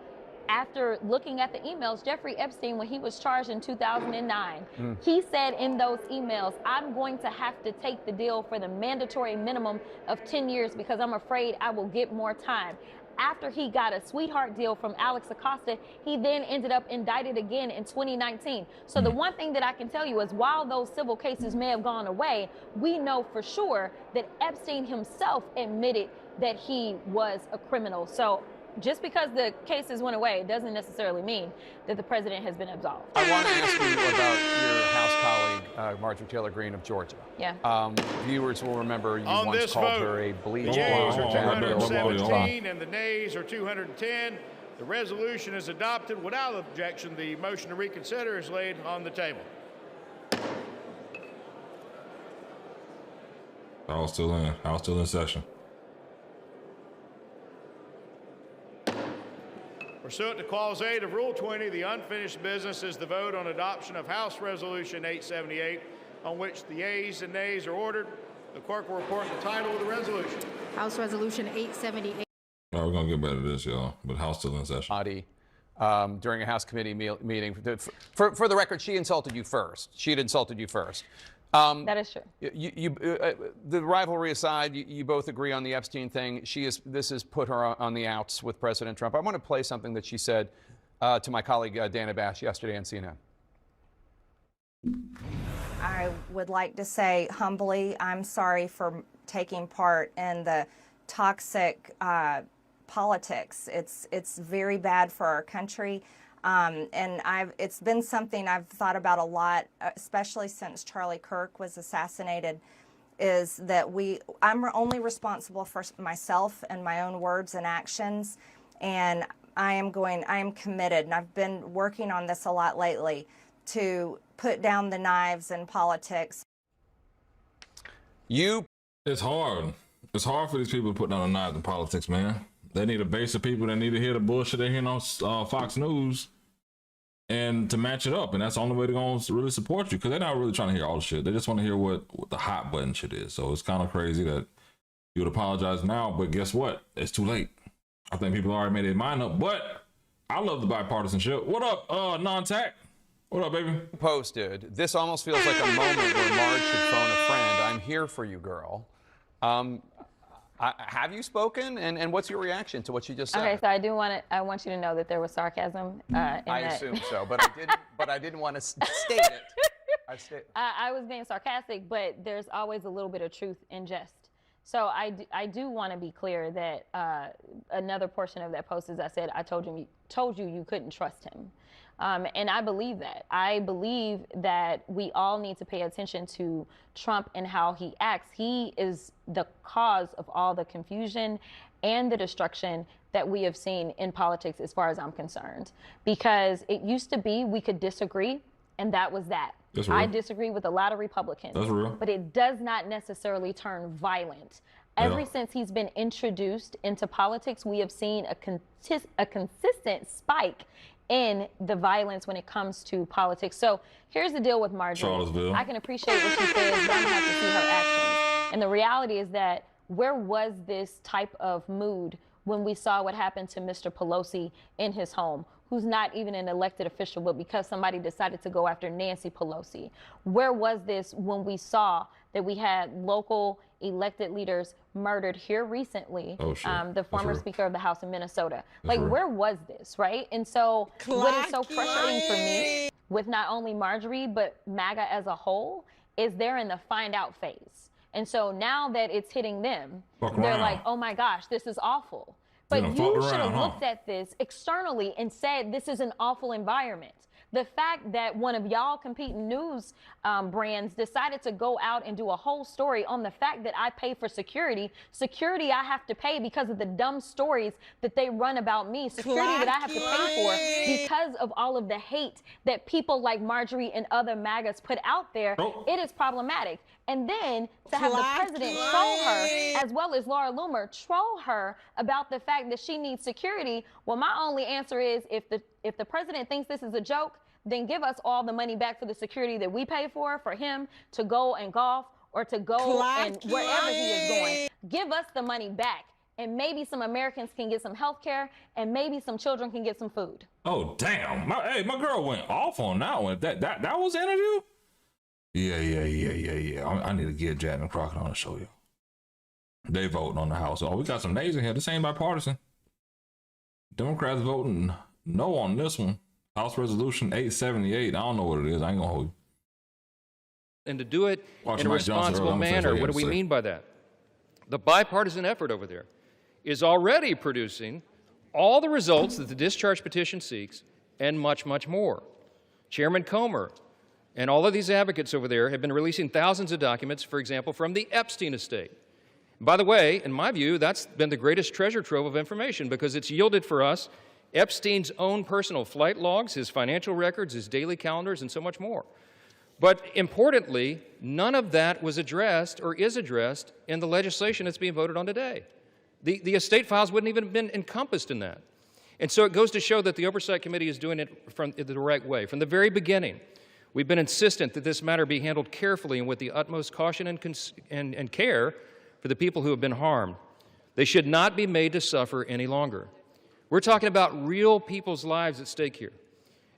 After looking at the emails, Jeffrey Epstein, when he was charged in 2009, he said in those emails, I'm going to have to take the deal for the mandatory minimum of 10 years because I'm afraid I will get more time. After he got a sweetheart deal from Alex Acosta, he then ended up indicted again in 2019. So the one thing that I can tell you is while those civil cases may have gone away, we know for sure that Epstein himself admitted that he was a criminal. So just because the cases went away doesn't necessarily mean that the president has been absolved. I want to ask you about your House colleague, Marjorie Taylor Greene of Georgia. Yeah. Viewers will remember you On once this called vote, her a bleach the yeas are blonde. 217 and the nays are 210. The resolution is adopted without objection. The motion to reconsider is laid on the table. House still in session. Pursuant to Clause 8 of Rule 20, the unfinished business is the vote on adoption of House Resolution 878, on which the yeas and nays are ordered. The clerk will report the title of the resolution. House Resolution 878. We're going to get better at this, y'all, but House still in session. During a House committee meeting. For the record, she insulted you first. She had insulted you first. That is true. The rivalry aside, you both agree on the Epstein thing. This has put her on the outs with President Trump. I want to play something that she said to my colleague Dana Bash yesterday on CNN. I would like to say humbly, I'm sorry for taking part in the toxic politics. It's very bad for our country. And it's been something I've thought about a lot, especially since Charlie Kirk was assassinated, is that I'm only responsible for myself and my own words and actions. And I am committed, and I've been working on this a lot lately, to put down the knives in politics. It's hard. It's hard for these people to put down the knives in politics, man. They need a base of people that need to hear the bullshit they're hearing on Fox News and to match it up. And that's the only way they're going to really support you, because they're not really trying to hear all the shit. They just want to hear what the hot button shit is. So it's kind of crazy that you would apologize now, but guess what? It's too late. I think people already made their mind up, but I love the bipartisanship. What up, non-tac? What up, baby? Posted. This almost feels like a moment where Marge should phone a friend. I'm here for you, girl. Have you spoken, and what's your reaction to what she just said? Okay, so I want you to know that there was sarcasm in that. I assume so, but I didn't want to state it. I was being sarcastic, but there's always a little bit of truth in jest. So I do want to be clear that another portion of that post is I said I told you you couldn't trust him. And I believe that. I believe that we all need to pay attention to Trump and how he acts. He is the cause of all the confusion and the destruction that we have seen in politics, as far as I'm concerned. Because it used to be we could disagree, and that was that. That's real. I disagree with a lot of Republicans. That's real. But it does not necessarily turn violent. Ever since he's been introduced into politics, we have seen a consistent spike in the violence when it comes to politics. So here's the deal with Marjorie. Charlottesville. I can appreciate what she says, but I'm gonna have to see her actions. And the reality is that where was this type of mood when we saw what happened to Mr. Pelosi in his home, who's not even an elected official, but because somebody decided to go after Nancy Pelosi? Where was this when we saw that we had local elected leaders murdered here recently? The former Speaker of the House in Minnesota. Where was this, right? And so what is so frustrating for me with not only Marjorie, but MAGA as a whole, is they're in the find out phase. And so now that it's hitting them, they're like, oh my gosh, this is awful. But you should have looked at this externally and said, this is an awful environment. The fact that one of y'all competing news brands decided to go out and do a whole story on the fact that I pay for security I have to pay because of the dumb stories that they run about me, security that I have to pay for because of all of the hate that people like Marjorie and other MAGAs put out there, it is problematic. And then to have the president troll her, as well as Laura Loomer troll her about the fact that she needs security, well, my only answer is if the president thinks this is a joke, then give us all the money back for the security that we pay for him to go and golf or to go and wherever he is going. Give us the money back. And maybe some Americans can get some health care, and maybe some children can get some food. Oh, damn. My girl went off on that one. That was the interview? Yeah. I need to get Jasmine Crockett on the show, yo. They voting on the House. Oh, we got some nays in here. This ain't bipartisan. Democrats voting no on this one. House Resolution 878. I don't know what it is. I ain't gonna hold you. And to do it in a responsible manner. What do we mean by that? The bipartisan effort over there is already producing all the results that the discharge petition seeks and much, much more. Chairman Comer and all of these advocates over there have been releasing thousands of documents, for example, from the Epstein estate. By the way, in my view, that's been the greatest treasure trove of information because it's yielded for us Epstein's own personal flight logs, his financial records, his daily calendars, and so much more. But importantly, none of that was addressed or is addressed in the legislation that's being voted on today. The estate files wouldn't even have been encompassed in that. And so it goes to show that the Oversight Committee is doing it from the right way. From the very beginning, we've been insistent that this matter be handled carefully and with the utmost caution and care for the people who have been harmed. They should not be made to suffer any longer. We're talking about real people's lives at stake here,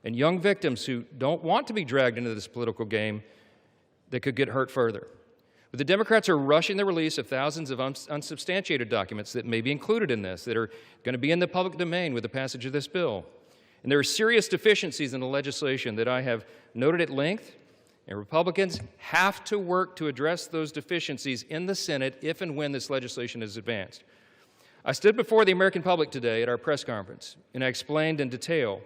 and young victims who don't want to be dragged into this political game that could get hurt further. But the Democrats are rushing the release of thousands of unsubstantiated documents that may be included in this, that are going to be in the public domain with the passage of this bill. And there are serious deficiencies in the legislation that I have noted at length, and Republicans have to work to address those deficiencies in the Senate if and when this legislation is advanced. I stood before the American public today at our press conference, and I explained in detail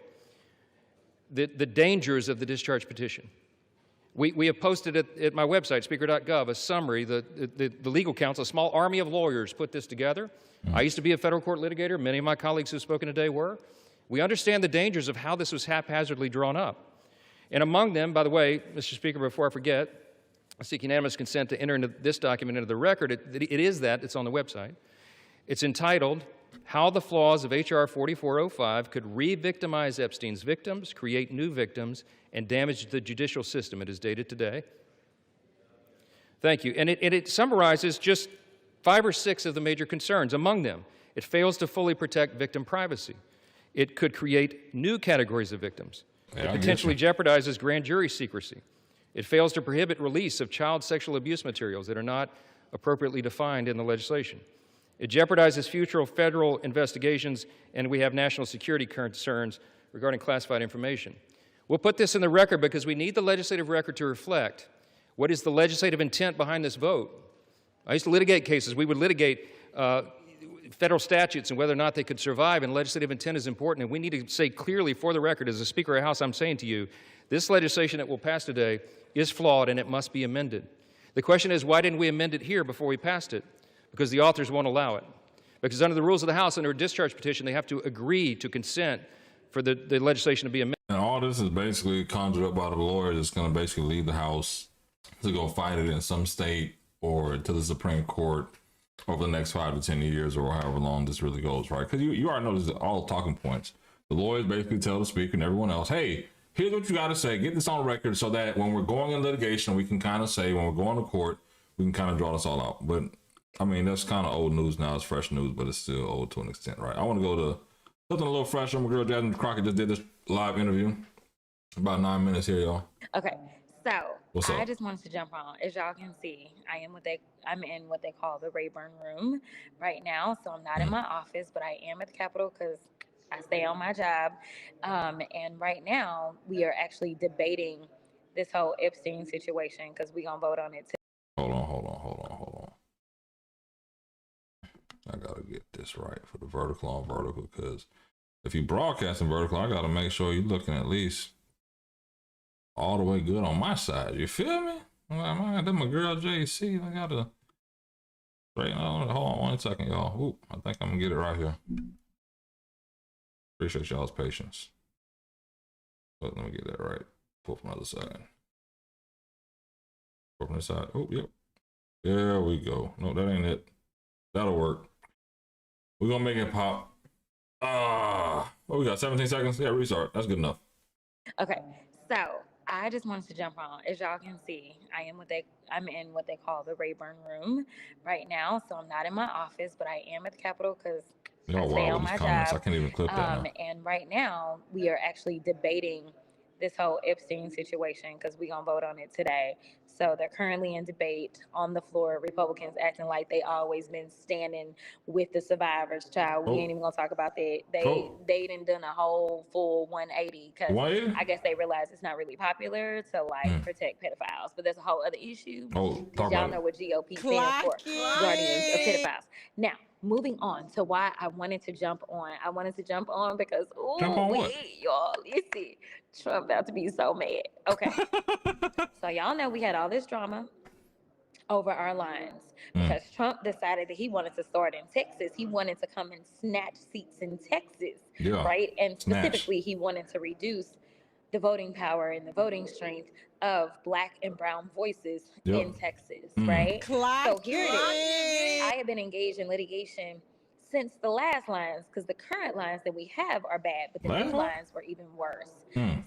the dangers of the discharge petition. We have posted at my website, speaker.gov, a summary. The legal counsel, a small army of lawyers, put this together. I used to be a federal court litigator. Many of my colleagues who have spoken today were. We understand the dangers of how this was haphazardly drawn up. And among them, by the way, Mr. Speaker, before I forget, I seek unanimous consent to enter into this document into the record. It's on the website. It's entitled, How the Flaws of H.R. 4405 Could Re-Victimize Epstein's Victims, Create New Victims, and Damage the Judicial System. It is dated today. Thank you. And it summarizes just 5 or 6 of the major concerns. Among them, it fails to fully protect victim privacy. It could create new categories of victims. It potentially jeopardizes grand jury secrecy. It fails to prohibit release of child sexual abuse materials that are not appropriately defined in the legislation. It jeopardizes future federal investigations, and we have national security concerns regarding classified information. We'll put this in the record because we need the legislative record to reflect what is the legislative intent behind this vote. I used to litigate cases. We would litigate federal statutes and whether or not they could survive, and legislative intent is important. And we need to say clearly for the record, as a Speaker of the House, I'm saying to you, this legislation that will pass today is flawed and it must be amended. The question is, why didn't we amend it here before we passed it? Because the authors won't allow it. Because under the rules of the House, under a discharge petition, they have to agree to consent for the legislation to be amended. And all this is basically conjured up by the lawyer that's going to basically leave the House to go fight it in some state or to the Supreme Court over the next 5 to 10 years or however long this really goes, right? Because you already know this is all talking points. The lawyers basically tell the Speaker and everyone else, hey, here's what you got to say. Get this on record so that when we're going in litigation, we can kind of say, when we're going to court, we can kind of draw this all out. But I mean, that's kind of old news now. It's fresh news, but it's still old to an extent, right? I want to go to something a little fresher. My girl Jasmine Crockett just did this live interview. About 9 minutes here, y'all. Okay, so What's up? I just wanted to jump on. As y'all can see, I'm in what they call the Rayburn room right now. So I'm not in my office, but I am at the Capitol because I stay on my job. And right now we are actually debating this whole Epstein situation because we're gonna vote on it today. Hold on. I gotta get this right for the vertical on vertical, because if you broadcasting vertical, I gotta make sure you're looking at least all the way good on my side. You feel me? That's my girl JC. I gotta straighten out. Hold on 1 second, y'all. Oop, I think I'm gonna get it right here. Appreciate y'all's patience. But let me get that right. Pull from the other side. Pull from this side. Oh, yep. There we go. No, that ain't it. That'll work. We're gonna make it pop. What we got? 17 seconds? Yeah, restart. That's good enough. Okay, So I just wanted to jump on. As y'all can see, I'm in what they call the Rayburn room right now. So I'm not in my office, but I am at the Capitol because I stay on my job. I can't even clip that now. And right now we are actually debating this whole Epstein situation because we're going to vote on it today. So they're currently in debate on the floor. Republicans acting like they always been standing with the survivors, child. We ain't even going to talk about that. They done a whole full 180 because I guess they realize it's not really popular to like protect pedophiles. But that's a whole other issue. Y'all know what GOP stands for. Guardians of pedophiles. Now, moving on to why I wanted to jump on. I wanted to jump on because, y'all, listen, Trump about to be so mad. Okay. So y'all know we had all this drama over our lines because Trump decided that he wanted to start in Texas. He wanted to come and snatch seats in Texas, right? And specifically, he wanted to reduce the voting power and the voting strength of Black and brown voices in Texas, right? So here it is. I have been engaged in litigation since the last lines because the current lines that we have are bad, but the new lines were even worse.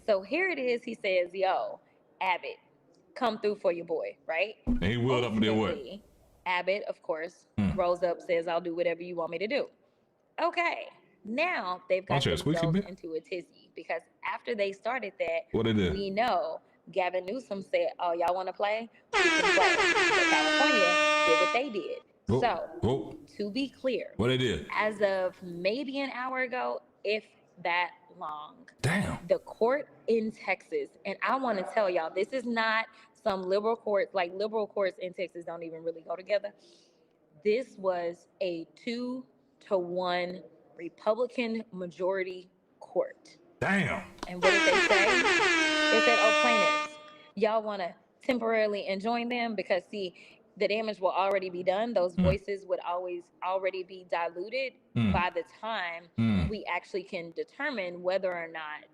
So here it is. He says, yo, Abbott, come through for your boy, right? And he wheeled up there what? Abbott, of course, rose up, says, I'll do whatever you want me to do. Okay. Now they've got themselves into a tizzy because after they started that, we know Gavin Newsom said, oh, y'all want to play? We can play. So California did what they did. So, to be clear, what they did? As of maybe an hour ago, if that long, the court in Texas, and I want to tell y'all, this is not some liberal courts, like liberal courts in Texas don't even really go together. This was a 2-to-1 Republican majority court. Damn. And what did they say? They said, oh, plaintiffs, y'all want to temporarily enjoin them because, see, the damage will already be done. Those voices would always already be diluted by the time we actually can determine whether or not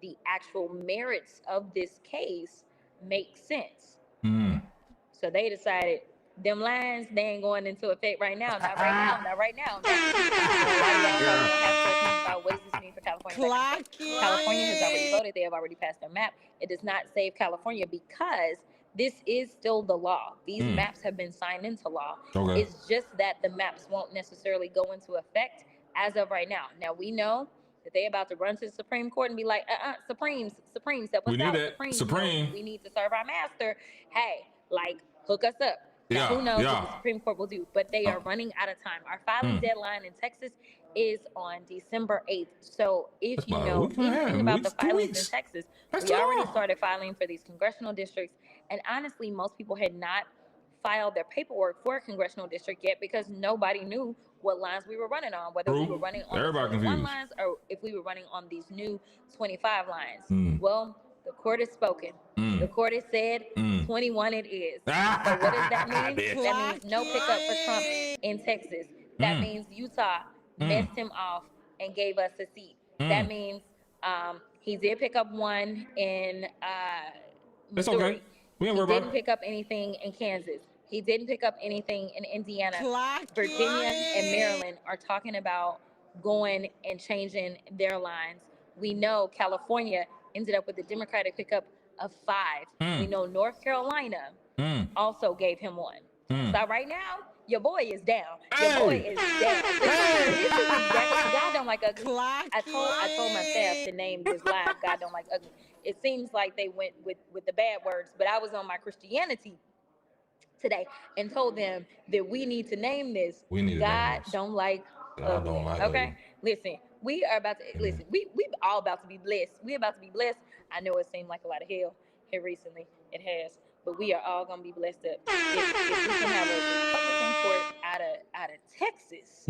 the actual merits of this case make sense. So they decided them lines, they ain't going into effect right now. Not right now. A lot of y'all probably don't have questions about what does this mean for California. California has already voted. They have already passed their map. It does not save California because this is still the law. These maps have been signed into law. It's just that the maps won't necessarily go into effect as of right now. Now, we know that they're about to run to the Supreme Court and be like, Supremes, help us out. Supreme. We need to serve our master. Hey, like, hook us up. Now, who knows what the Supreme Court will do, but they are running out of time. Our filing deadline in Texas is on December 8th. So if you know anything about the filings in Texas, we already started filing for these congressional districts. And honestly, most people had not filed their paperwork for a congressional district yet because nobody knew what lines we were running on, whether we were running on the 21 lines or if we were running on these new 25 lines. Well, the court has spoken. The court has said 21 it is. So what does that mean? That means no pickup for Trump in Texas. That means Utah messed him off and gave us a seat. That means he did pick up one in Missouri. It's okay. We ain't he worried didn't about pick up anything in Kansas. He didn't pick up anything in Indiana. Virginia and Maryland are talking about going and changing their lines. We know California ended up with a Democratic pickup of 5. We know North Carolina also gave him 1. So right now, your boy is down. Your boy is down. This is exactly, God don't like ugly. I told my staff to name this live God don't like ugly. It seems like they went with the bad words, but I was on my Christianity today and told them that we need to name this God don't like ugly. Okay? Listen, we are about to listen. We all about to be blessed. We about to be blessed. I know it seemed like a lot of hell here recently. It has, but we are all gonna be blessed up if we can have a Republican court out of Texas.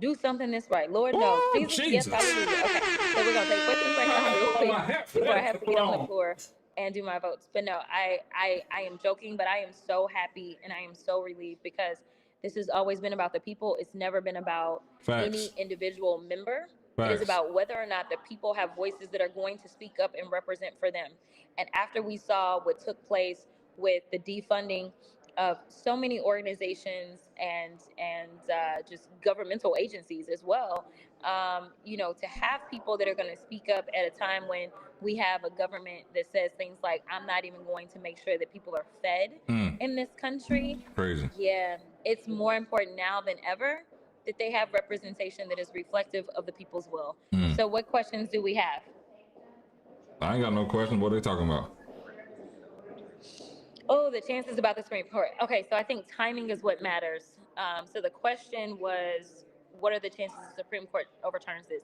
Do something that's right. Lord knows. Jesus. Yes, hallelujah. Okay, so we're gonna take questions right now real quick before I have to get on the floor and do my votes. But no, I am joking, but I am so happy and I am so relieved because this has always been about the people. It's never been about any individual member. It is about whether or not the people have voices that are going to speak up and represent for them. And after we saw what took place with the defunding of so many organizations and just governmental agencies as well, You know, to have people that are going to speak up at a time when we have a government that says things like, I'm not even going to make sure that people are fed in this country. Crazy. Yeah, it's more important now than ever that they have representation that is reflective of the people's will. So what questions do we have? I ain't got no question. What are they talking about? Oh, the chances about the Supreme Court. Okay, so I think timing is what matters. So the question was, what are the chances the Supreme Court overturns this?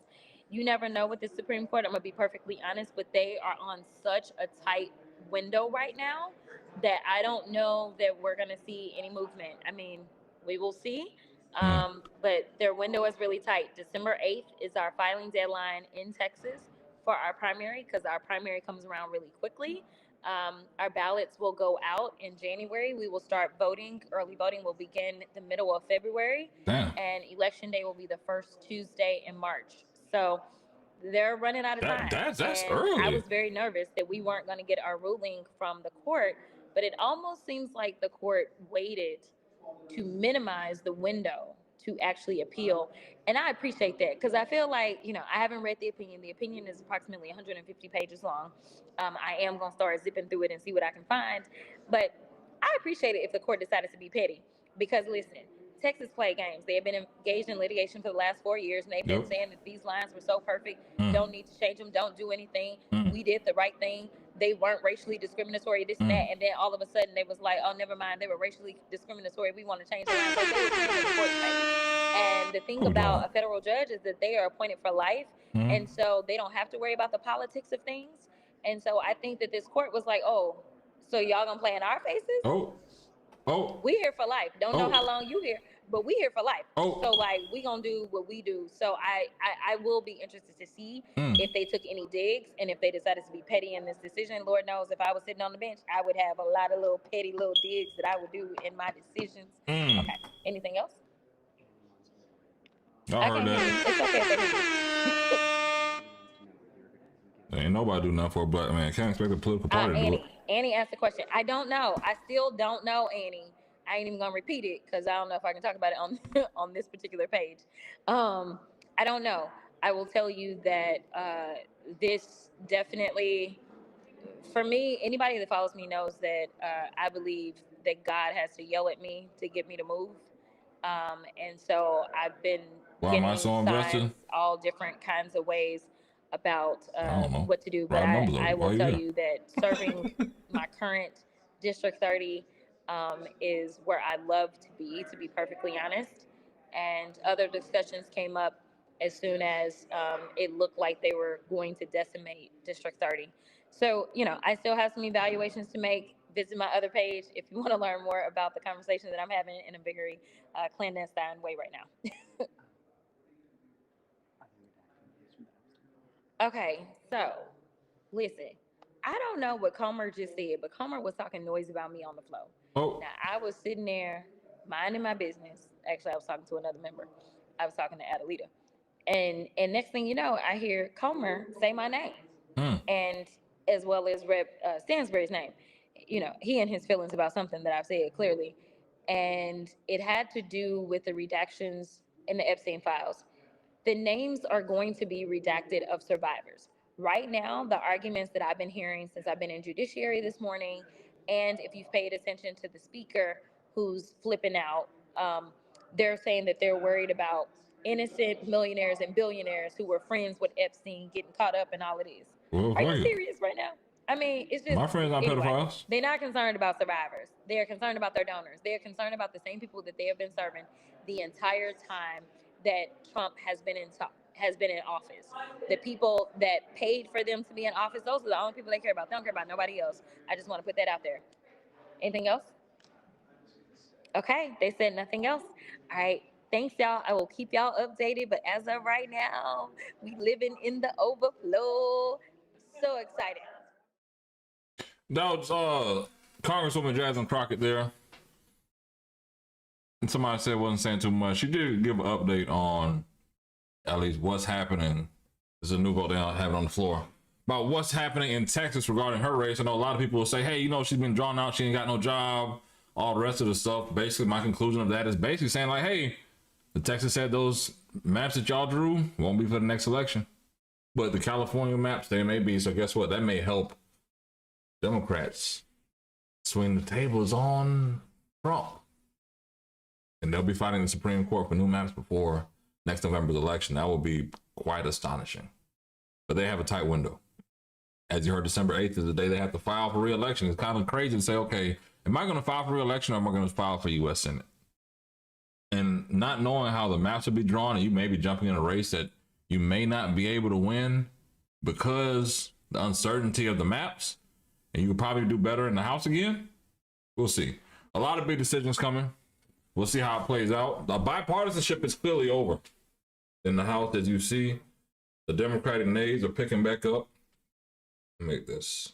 You never know with the Supreme Court, I'm gonna be perfectly honest, but they are on such a tight window right now that I don't know that we're gonna see any movement. I mean, we will see, but their window is really tight. December 8th is our filing deadline in Texas for our primary, because our primary comes around really quickly. Our ballots will go out in January. We will start voting. Early voting will begin the middle of February. Damn. And election day will be the first Tuesday in March. So they're running out of time. That's and early. I was very nervous that we weren't going to get our ruling from the court, but it almost seems like the court waited to minimize the window to actually appeal. And I appreciate that, because I feel like, you know, I haven't read the opinion. The opinion is approximately 150 pages long. I am going to start zipping through it and see what I can find. But I appreciate it if the court decided to be petty, because listen, Texas played games. They have been engaged in litigation for the last 4 years, and they've been saying that these lines were so perfect, don't need to change them, don't do anything. We did the right thing. They weren't racially discriminatory, this and that, and then all of a sudden they was like, oh, never mind, they were racially discriminatory. We want to change the lines. Like, they were playing the court case. And the thing about a federal judge is that they are appointed for life, and so they don't have to worry about the politics of things. And so I think that this court was like, oh, so y'all gonna play in our faces? We here for life. Don't know how long you here, but we here for life. So like, we gonna do what we do. So I will be interested to see if they took any digs, and if they decided to be petty in this decision. Lord knows, if I was sitting on the bench, I would have a lot of little petty little digs that I would do in my decisions. Okay. Anything else? I heard that. It's okay if they hear you. Ain't nobody do nothing for a black man. Can't expect a political party to do it. Annie asked the question. I don't know. I still don't know, Annie. I ain't even gonna repeat it, because I don't know if I can talk about it on on this particular page. I don't know. I will tell you that this definitely, for me, anybody that follows me knows that I believe that God has to yell at me to get me to move. And so I've been getting signs all different kinds of ways about what to do, but I will tell you that serving my current District 30 is where I love to be perfectly honest. And other discussions came up as soon as it looked like they were going to decimate District 30. So, you know, I still have some evaluations to make. Visit my other page if you want to learn more about the conversation that I'm having in a very clandestine way right now. Okay, so listen, I don't know what Comer just said, but Comer was talking noise about me on the floor. Now, I was sitting there minding my business. Actually, I was talking to another member. I was talking to Adelita. And next thing you know, I hear Comer say my name, and as well as Rep. Stansbury's name. You know, he and his feelings about something that I've said clearly. And it had to do with the redactions in the Epstein files. The names are going to be redacted of survivors. Right now, the arguments that I've been hearing since I've been in judiciary this morning, and if you've paid attention to the speaker who's flipping out, they're saying that they're worried about innocent millionaires and billionaires who were friends with Epstein getting caught up in all of this. Are you serious right now? I mean, it's just... My friends aren't pedophiles. They're not concerned about survivors. They're concerned about their donors. They're concerned about the same people that they have been serving the entire time that Trump has been in office. The people that paid for them to be in office, those are the only people they care about. They don't care about nobody else. I just want to put that out there. Anything else? Okay, they said nothing else. All right, thanks, y'all. I will keep y'all updated, but as of right now, we living in the overflow. So excited. That was Congresswoman Jasmine Crockett there. And somebody said wasn't saying too much. She did give an update on at least what's happening. There's a new vote they have it on the floor about what's happening in Texas regarding her race. I know a lot of people will say, hey, you know, she's been drawn out. She ain't got no job, all the rest of the stuff. Basically, my conclusion of that is basically saying like, hey, The Texas said those maps that y'all drew won't be for the next election. But the California maps, they may be. So guess what? That may help Democrats swing the tables on Trump. And they'll be fighting the Supreme Court for new maps before next November's election. That will be quite astonishing. But they have a tight window. As you heard, December 8th is the day they have to file for re-election. It's kind of crazy to say, okay, am I going to file for re-election or am I going to file for U.S. Senate? And not knowing how the maps will be drawn, and you may be jumping in a race that you may not be able to win because the uncertainty of the maps, and you could probably do better in the House again. We'll see. A lot of big decisions coming. We'll see how it plays out. The bipartisanship is clearly over in the House, as you see. The Democratic nays are picking back up. Make this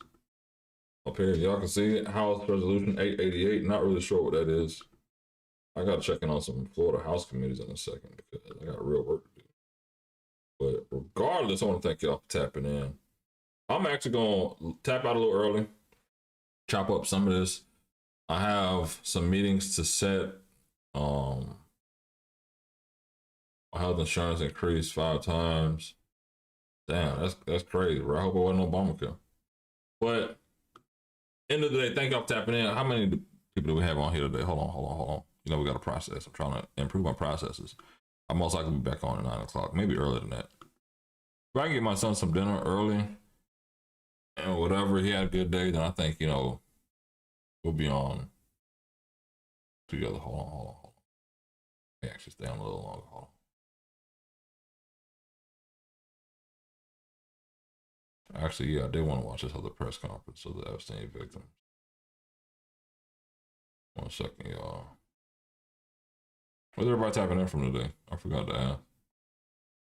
up here. Y'all can see it. House Resolution 888. Not really sure what that is. I got to check in on some Florida House committees in a second because I got real work to do. But regardless, I want to thank y'all for tapping in. I'm actually going to tap out a little early, chop up some of this. I have some meetings to set. My health insurance increased 5 times. Damn, that's crazy, bro. I hope it wasn't Obamacare. But end of the day, thank y'all for tapping in. How many people do we have on here today? Hold on. You know, we got a process. I'm trying to improve my processes. I'll most likely be back on at 9 o'clock, maybe earlier than that. If I can get my son some dinner early and whatever, he had a good day, then I think, you know, we'll be on together. Hold on. Let me actually stay on a little longer. Hold on. Actually, yeah, I did want to watch this other press conference of the Epstein victims. 1 second, y'all. Where's everybody tapping in from today? I forgot to ask.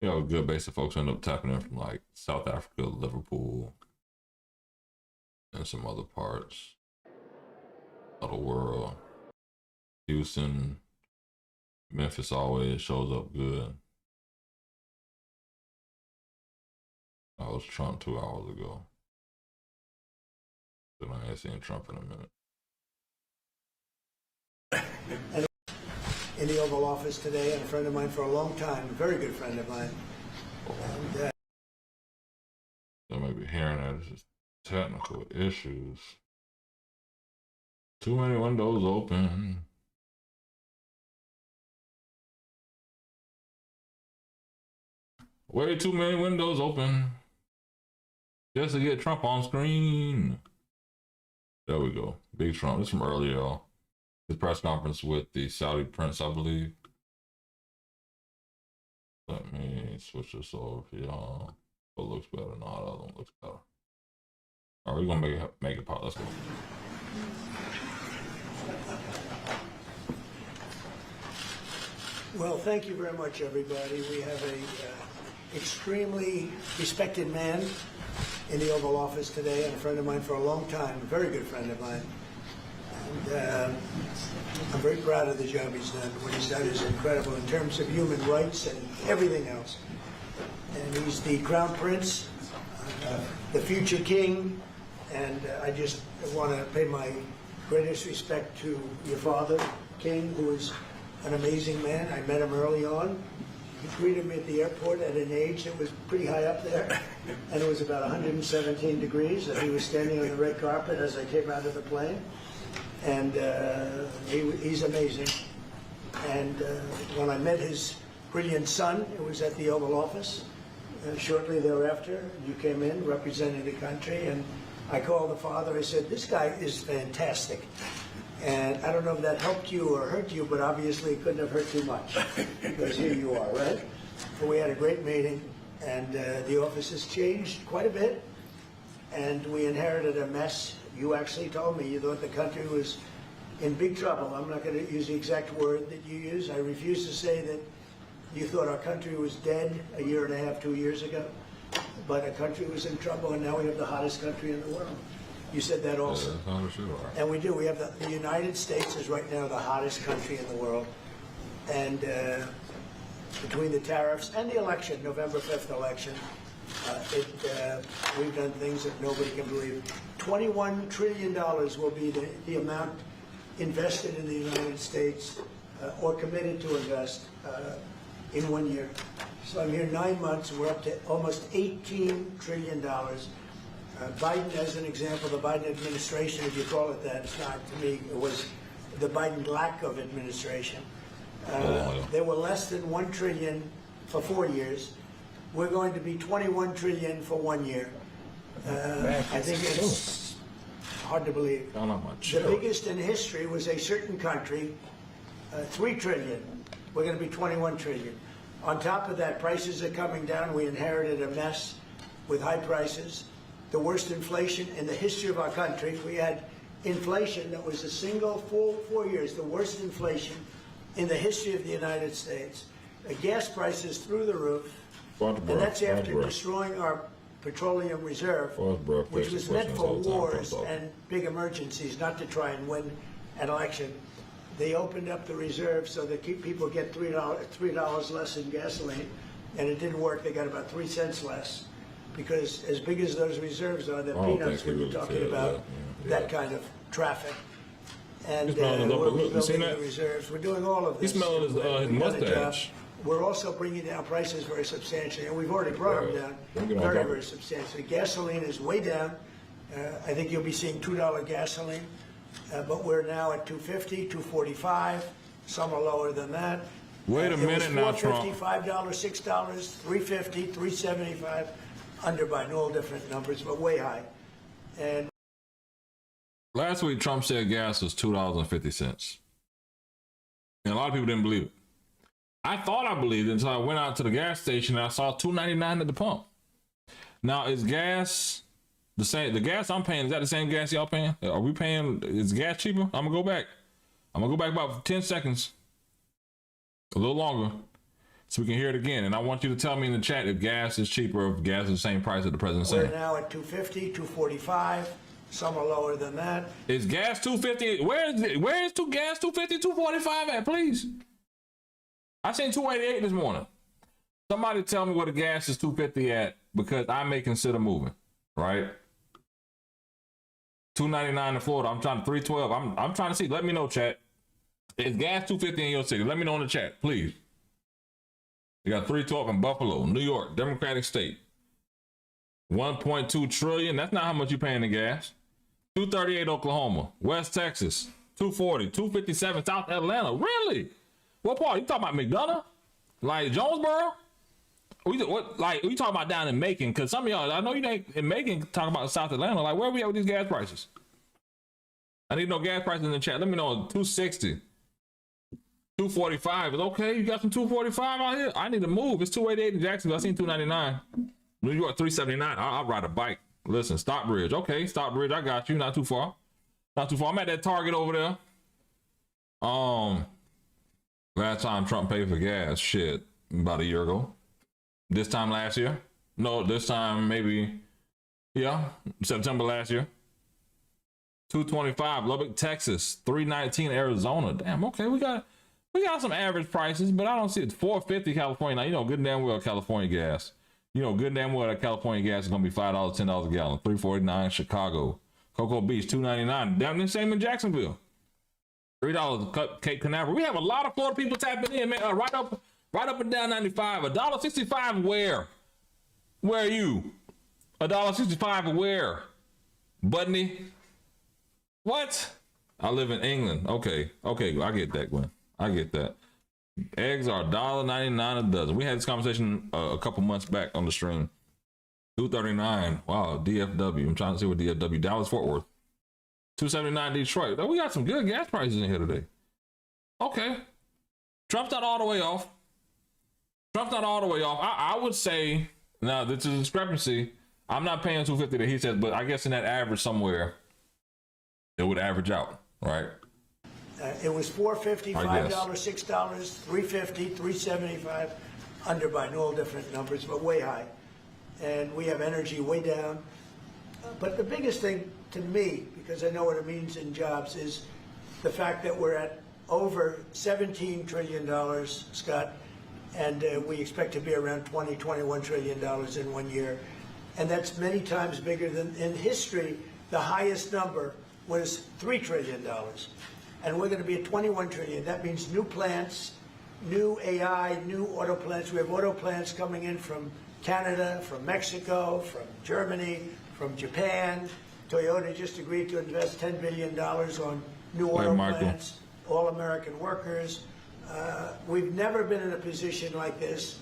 You know, a good base of folks end up tapping in from like South Africa, Liverpool, and some other parts of the world. Houston, Memphis always shows up good. I was Trump 2 hours ago. But I ain't seen Trump in a minute. In the Oval Office today, and a friend of mine for a long time, a very good friend of mine. And, I may be hearing that it's just technical issues. Too many windows open. Way too many windows open. Just to get Trump on screen. There we go. Big Trump. This is from earlier, y'all. His press conference with the Saudi prince, I believe. Let me switch this over for y'all. What looks better? No, the other one looks better. All right, we're gonna make it pop. Let's go. well, thank you very much, everybody. We have a extremely respected man in the Oval Office today, and a friend of mine for a long time, a very good friend of mine. And I'm very proud of the job he's done. What he's done is incredible in terms of human rights and everything else. And he's the Crown Prince, the future king, and I just want to pay my greatest respect to your father, King, who is an amazing man. I met him early on. He greeted me at the airport at an age that was pretty high up there, and it was about 117 degrees, and he was standing on the red carpet as I came out of the plane. And he's amazing. And when I met his brilliant son, it was at the Oval Office. Shortly thereafter, you came in representing the country, and I called the father. I said, this guy is fantastic. And I don't know if that helped you or hurt you, but obviously it couldn't have hurt too much, because here you are, right? But we had a great meeting, and the office has changed quite a bit, and we inherited a mess. You actually told me you thought the country was in big trouble. I'm not going to use the exact word that you used. I refuse to say that you thought our country was dead a year and a half, 2 years ago, but our country was in trouble, and now we have the hottest country in the world. You said that also. Yeah, sure. And we do. We have the United States is right now the hottest country in the world. And between the tariffs and the election, November 5th election, we've done things that nobody can believe. $21 trillion will be the amount invested in the United States or committed to invest in 1 year. So I'm here 9 months, we're up to almost $18 trillion. Biden, as an example, the Biden administration, if you call it that, it's not to me, it was the Biden lack of administration. They were less than $1 trillion for 4 years. We're going to be $21 trillion for 1 year. I think it's hard to believe. The biggest in history was a certain country, $3 trillion. We're going to be $21 trillion. On top of that, prices are coming down. We inherited a mess with high prices, the worst inflation in the history of our country. We had inflation that was a single full 4 years, the worst inflation in the history of the United States. Gas prices through the roof, and that's after destroying our petroleum reserve, which was meant for wars and big emergencies, not to try and win an election. They opened up the reserve so that people get $3 less in gasoline, and it didn't work. They got about 3 cents less, because as big as those reserves are, they're peanuts when you're talking about that kind of traffic. And we're rebuilding the reserves. We're doing all of this. He's smelling his mustache. We're also bringing down prices very substantially, and we've already brought them down very, very substantially. Gasoline is way down. I think you'll be seeing $2 gasoline, but we're now at $2.50, $2.45. Some are lower than that. Wait a minute now, Trump. $4.50, $5, $6, $3.50, $3.75. Under by all different numbers, but way high. And last week, Trump said gas was $2.50. And a lot of people didn't believe it. I thought I believed it until I went out to the gas station and I saw $2.99 at the pump. Now, is gas the same? The gas I'm paying, is that the same gas y'all paying? Are we paying, is gas cheaper? I'm gonna go back. I'm gonna go back about 10 seconds, a little longer, so we can hear it again. And I want you to tell me in the chat if gas is cheaper, or if gas is the same price that the president's saying. We're now at $2.50, $2.45. Some are lower than that. Is gas $2.50? Where is gas $2.50, $2.45 at, please? I seen $2.88 this morning. Somebody tell me what the gas is $2.50 at, because I may consider moving, right? $2.99 in Florida. I'm trying to $3.12. I'm trying to see. Let me know, chat. Is gas $2.50 in your city? Let me know in the chat, please. You got $3.12 in Buffalo, New York, Democratic state. $1.2 trillion. That's not how much you're paying in gas. $2.38 Oklahoma, West Texas, $2.40, $2.57 South Atlanta. Really? What part? You talking about McDonough? Like Jonesboro? Like we talking about down in Macon? Because some of y'all, I know you ain't in Macon talking about South Atlanta. Like, where are we at with these gas prices? I need no gas prices in the chat. Let me know. $2.60, $2.45 is okay. You got some $2.45 out here? I need to move. It's $2.88 in Jacksonville. I seen $2.99. New York $3.79. I'll ride a bike. Listen, Stockbridge. Okay, Stockbridge. I got you. Not too far. Not too far. I'm at that Target over there. Last time Trump paid for gas, shit, about a year ago. This time last year? No, this time maybe, yeah, September last year. $2.25 Lubbock, Texas. $3.19 Arizona. Damn, okay, we got some average prices, but I don't see it. $4.50 California. Now, you know good and damn well California gas. You know good and damn well that California gas is going to be $5, $10 a gallon. $3.49 Chicago. Cocoa Beach, $2.99. Damn the same in Jacksonville. $3 Cape Canaveral. We have a lot of Florida people tapping in, man. Right up and down 95. $1.65 where? Where are you? $1.65 where? Budney? What? I live in England. Okay, I get that, Glenn. I get that. Eggs are $1.99 a dozen. We had this conversation a couple months back on the stream. $2.39. Wow, DFW. I'm trying to see what DFW. Dallas Fort Worth. $2.79 Detroit. We got some good gas prices in here today. Okay. Trump's not all the way off. I would say, now this is a discrepancy. I'm not paying $2.50 that he says, but I guess in that average somewhere, it would average out, right? It was $4.50, $5, $6, $3.50, $3.75, under by all different numbers, but way high. And we have energy way down. But the biggest thing to me, because I know what it means in jobs, is the fact that we're at over $17 trillion, Scott, and we expect to be around $21 trillion in 1 year. And that's many times bigger than in history. The highest number was $3 trillion. and we're going to be at 21 trillion. That means new plants, new AI, new auto plants. We have auto plants coming in from Canada, from Mexico, from Germany, from Japan. Toyota just agreed to invest $10 billion on new auto plants, all American workers. We've never been in a position like this.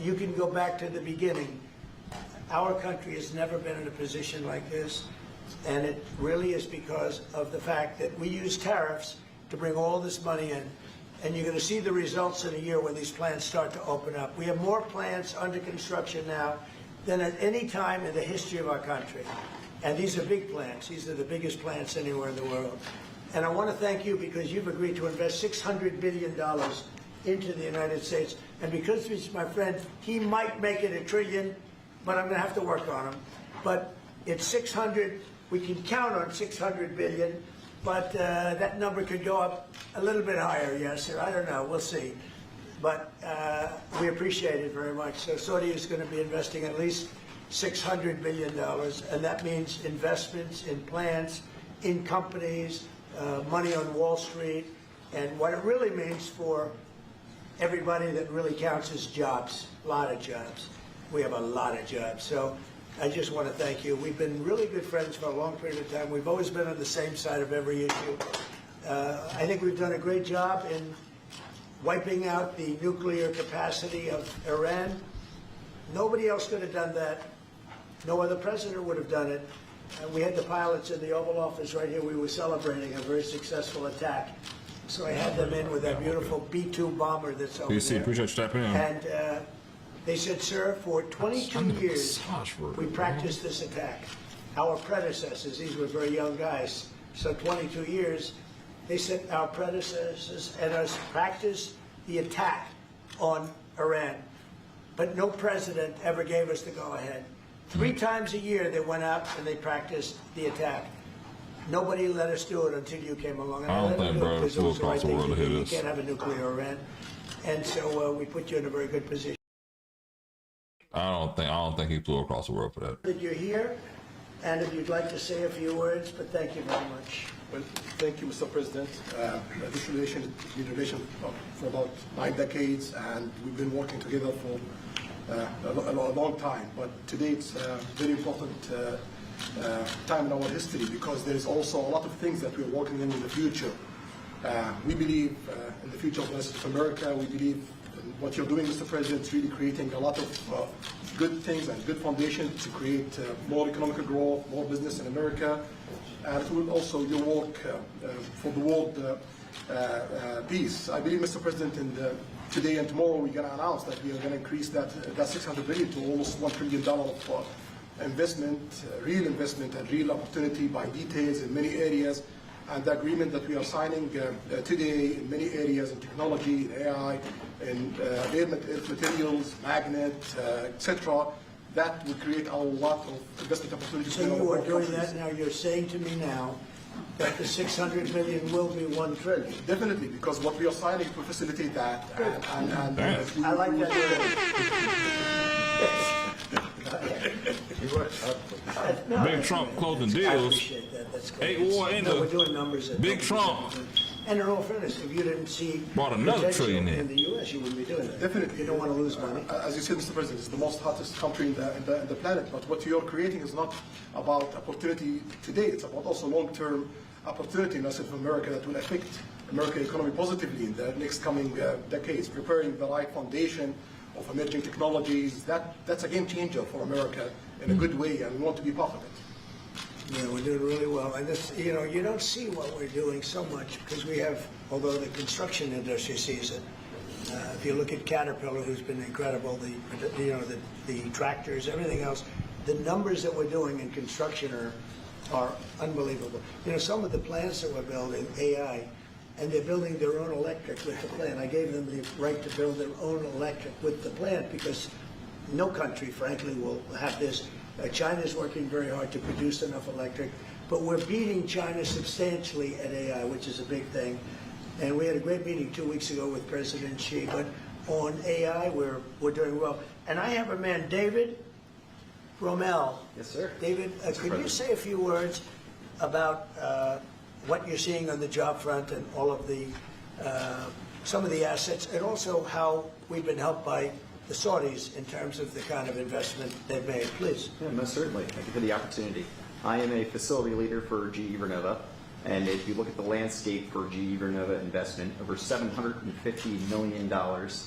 You can go back to the beginning. Our country has never been in a position like this, and it really is because of the fact that we use tariffs to bring all this money in. And you're going to see the results in a year when these plants start to open up. We have more plants under construction now than at any time in the history of our country. And these are big plants. These are the biggest plants anywhere in the world. And I want to thank you because you've agreed to invest $600 billion into the United States. And because he's my friend, he might make it $1 trillion, but I'm going to have to work on him. But it's 600. We can count on 600 billion, but that number could go up a little bit higher, yes, or I don't know. We'll see. But we appreciate it very much. So Saudi is going to be investing at least $600 billion, and that means investments in plants, in companies, money on Wall Street, and what it really means for everybody that really counts is jobs, a lot of jobs. We have a lot of jobs. So I just want to thank you. We've been really good friends for a long period of time. We've always been on the same side of every issue. I think we've done a great job in wiping out the nuclear capacity of Iran. Nobody else could have done that. No other president would have done it. We had the pilots in the Oval Office right here. We were celebrating a very successful attack. So I had them in with that beautiful B-2 bomber that's over there. Appreciate you stepping in. And they said, sir, for 22 years, we practiced this attack. Our predecessors, these were very young guys, so 22 years, they said our predecessors and us practiced the attack on Iran. But no president ever gave us the go-ahead. 3 times a year they went out and they practiced the attack. Nobody let us do it until you came along. And I don't think, bro, because it was the right thing to do. You this. can't have a nuclear Iran. And so we put you in a very good position. I don't think he flew across the world for that. That you're here, and if you'd like to say a few words, but thank you very much. Well, thank you, Mr. President. This relation has been a relation for about 9 decades, and we've been working together for a long time. But today it's a very important time in our history because there is also a lot of things that we're working in the future. We believe in the future of the United States of America. We believe what you're doing, Mr. President, is really creating a lot of good things and good foundation to create more economic growth, more business in America, and it will also your work for the world peace. I believe, Mr. President, today and tomorrow we're going to announce that we are going to increase that $600 billion to almost $1 trillion of investment, real investment and real opportunity by details in many areas. And the agreement that we are signing today in many areas in technology, in AI, in earth materials, magnet, etc., that will create a lot of investment opportunities. So you are doing that now. You're saying to me now that the 600 million will be 1 trillion. Definitely, because what we are signing will facilitate that. And I like that. Big Trump closing deals. We're doing numbers. Big Trump. And in all fairness, if you didn't see bought another trillion in the U.S., you wouldn't be doing that. Definitely. You don't want to lose money. As you said, Mr. President, it's the most hottest country in the planet. But what you're creating is not about opportunity today. It's about also long-term opportunity in the United States of America that will affect American economy positively in the next coming decades. Preparing the right foundation of emerging technologies. That's a game changer for America in a good way, and we want to be part of it. Yeah, we're doing really well. And this, you know, you don't see what we're doing so much because we have, although the construction industry sees it. If you look at Caterpillar, who's been incredible, the tractors, everything else, the numbers that we're doing in construction are unbelievable. You know, some of the plants that we're building, AI, and they're building their own electric with the plant. I gave them the right to build their own electric with the plant because no country, frankly, will have this. China's working very hard to produce enough electric, but we're beating China substantially at AI, which is a big thing. And we had a great meeting 2 weeks ago with President Xi, but on AI, we're doing well. And I have a man, David Rommel. Yes, sir. David, could you say a few words about what you're seeing on the job front and all of the, some of the assets, and also how we've been helped by the Saudis in terms of the kind of investment they've made. Please. Yeah, most certainly. Thank you for the opportunity. I am a facility leader for GE Vernova, and if you look at the landscape for GE Vernova investment, over $750 million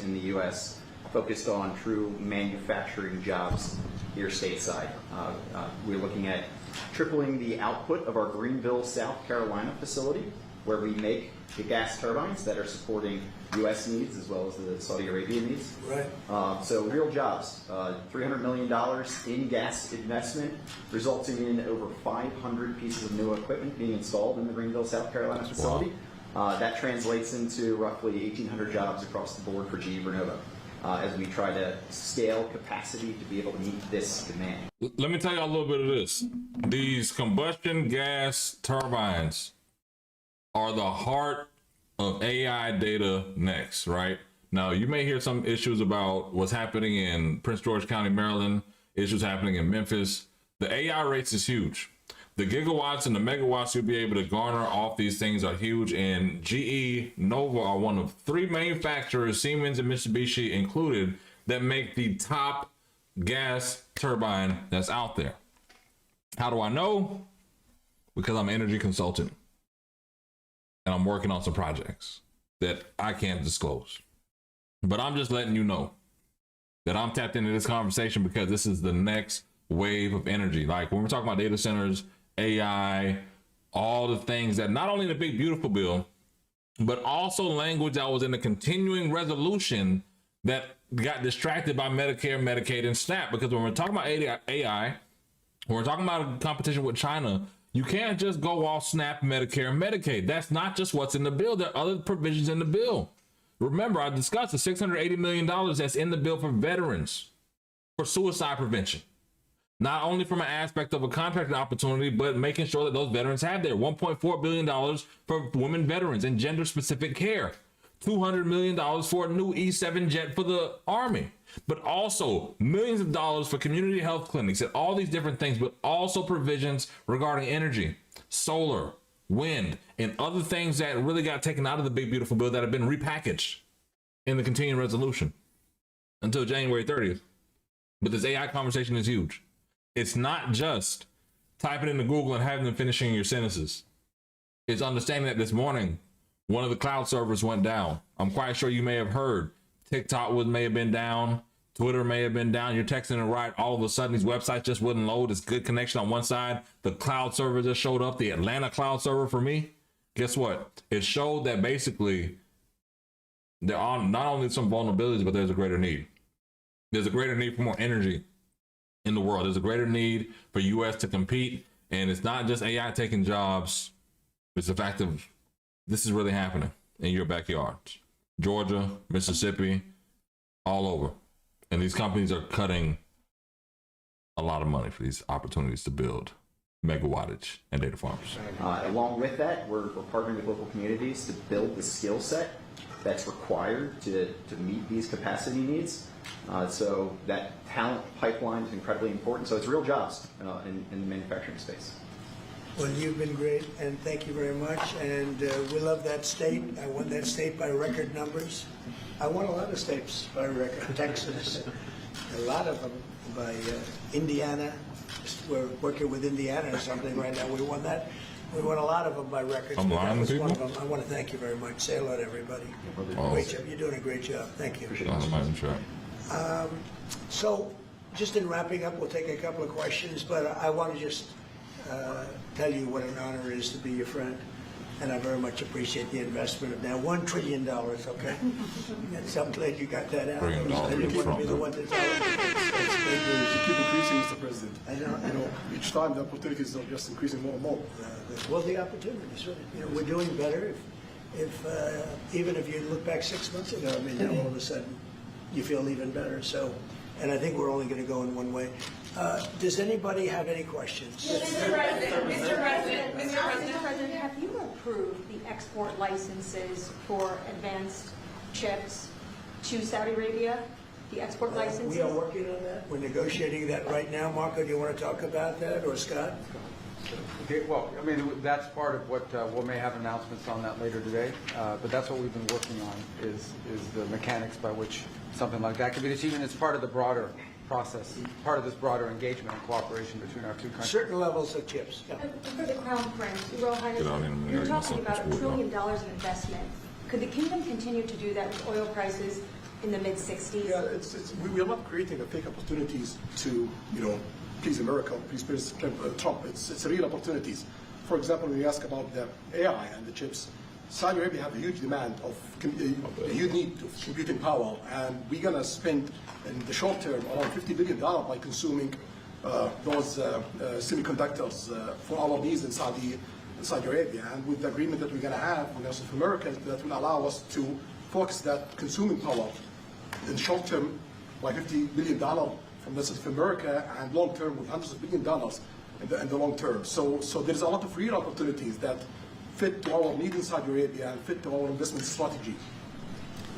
in the U.S. focused on true manufacturing jobs here stateside. We're looking at tripling the output of our Greenville, South Carolina facility, where we make the gas turbines that are supporting U.S. needs as well as the Saudi Arabia needs. Right. So real jobs, $300 million in gas investment, resulting in over 500 pieces of new equipment being installed in the Greenville, South Carolina facility. That translates into roughly 1,800 jobs across the board for GE Vernova as we try to scale capacity to be able to meet this demand. Let me tell you a little bit of this. These combustion gas turbines are the heart of AI data next, right? Now, you may hear some issues about what's happening in Prince George County, Maryland, issues happening in Memphis. The AI rates is huge. The gigawatts and the megawatts you'll be able to garner off these things are huge, and GE Nova are one of 3 manufacturers, Siemens and Mitsubishi included, that make the top gas turbine that's out there. How do I know? Because I'm an energy consultant. And I'm working on some projects that I can't disclose. But I'm just letting you know that I'm tapped into this conversation because this is the next wave of energy. Like when we're talking about data centers, AI, all the things that not only the big beautiful bill, but also language that was in the continuing resolution that got distracted by Medicare, Medicaid, and SNAP. Because when we're talking about AI, when we're talking about a competition with China, you can't just go off SNAP, Medicare, and Medicaid. That's not just what's in the bill. There are other provisions in the bill. Remember, I discussed the $680 million that's in the bill for veterans, for suicide prevention. Not only from an aspect of a contracting opportunity, but making sure that those veterans have their $1.4 billion for women veterans and gender-specific care. $200 million for a new E-7 jet for the Army, but also millions of dollars for community health clinics and all these different things, but also provisions regarding energy, solar, wind, and other things that really got taken out of the big beautiful bill that have been repackaged in the continuing resolution until January 30th. But this AI conversation is huge. It's not just typing into Google and having them finishing your sentences. It's understanding that this morning, one of the cloud servers went down. I'm quite sure you may have heard TikTok may have been down. Twitter may have been down. You're texting and right. All of a sudden, these websites just wouldn't load. It's good connection on one side. The cloud server just showed up, the Atlanta cloud server for me. Guess what? It showed that basically there are not only some vulnerabilities, but there's a greater need. There's a greater need for more energy in the world. There's a greater need for U.S. to compete. And it's not just AI taking jobs. It's the fact of this is really happening in your backyard. Georgia, Mississippi, all over. And these companies are cutting a lot of money for these opportunities to build megawattage and data farms. Along with that, we're partnering with local communities to build the skill set that's required to meet these capacity needs. So that talent pipeline is incredibly important. So it's real jobs in the manufacturing space. Well, you've been great, and thank you very much. And we love that state. I won that state by record numbers. I won a lot of states by record. Texas, a lot of them by Indiana. We're working with Indiana or something right now. We won that. We won a lot of them by records. I'm lying to people. One of them. I want to thank you very much. Say hello to everybody. Great job. You're doing a great job. Thank you. So, just in wrapping up, we'll take a couple of questions, but I want to just tell you what an honor it is to be your friend, and I very much appreciate the investment of now $1 trillion, okay? So I'm glad you got that out. I didn't want to be the one to tell you. You keep increasing, Mr. President. I know. Each time the opportunities are just increasing more and more. Well, the opportunities, we're doing better. Even if you look back 6 months ago, I mean, now all of a sudden you feel even better. So, and I think we're only going to go in one way. Does anybody have any questions? Mr. President, have you approved the export licenses for advanced chips to Saudi Arabia? The export licenses? We are working on that. We're negotiating that right now. Marco, do you want to talk about that, or Scott? Okay, well, I mean, that's part of what we may have announcements on that later today, but that's what we've been working on is the mechanics by which something like that could be achieved, and it's part of the broader process, part of this broader engagement and cooperation between our two countries. Certain levels of chips. Yeah. And for the Crown Prince, Your Royal Highness, you're talking about $1 trillion in investment. Could the kingdom continue to do that with oil prices in the mid-60s? Yeah, we are not creating a fake opportunities to, please America, please President Trump. It's real opportunities. For example, when you ask about the AI and the chips, Saudi Arabia have a huge demand of, a huge need of computing power, and we're going to spend in the short term around $50 billion by consuming those semiconductors for our needs in Saudi Arabia. And with the agreement that we're going to have with the United States of America, that will allow us to focus that consuming power in short term by $50 billion from the States of America, and long term with hundreds of $billions in the long term. So there's a lot of real opportunities that fit to our need in Saudi Arabia and fit to our investment strategy.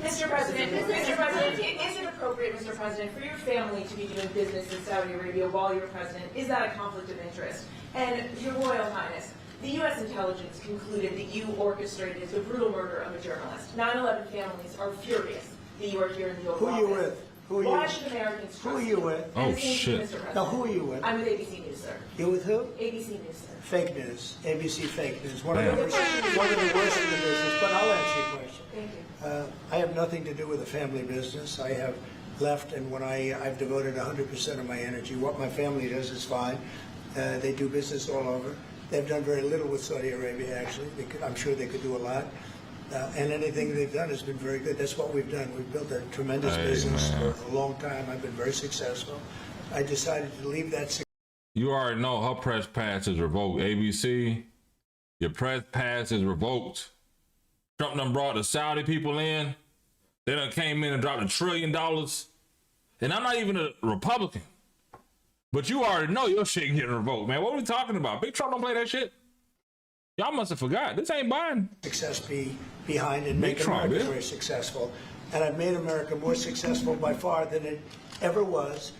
Mr. President, is it appropriate, Mr. President, for your family to be doing business in Saudi Arabia while you're president? Is that a conflict of interest? And Your Royal Highness, the U.S. intelligence concluded that you orchestrated the brutal murder of a journalist. 9/11 families are furious that you are here in the Oval Office. Who are you with? Who are you? Why should Americans trust Who are you with? And Oh, the same to shit. Mr. President. Now, who are you with? I'm with ABC News, sir. You with who? ABC News, sir. Fake news. ABC fake news. One of the worst in the business. But I'll answer your question. Thank you. I have nothing to do with the family business. I have left, and when I've devoted 100% of my energy. What my family does is fine. They do business all over. They've done very little with Saudi Arabia, actually. I'm sure they could do a lot. And anything they've done has been very good. That's what we've done. We've built a tremendous business for a long time. I've been very successful. I decided to leave that. You already know her press pass is revoked. ABC, your press pass is revoked. Trump done brought the Saudi people in. They done came in and dropped $1 trillion. And I'm not even a Republican. But you already know your shit getting revoked, man. What are we talking about? Big Trump don't play that shit. Y'all must have forgot. This ain't Biden. Success behind and make America very successful. And I've made America more successful by far than it ever was,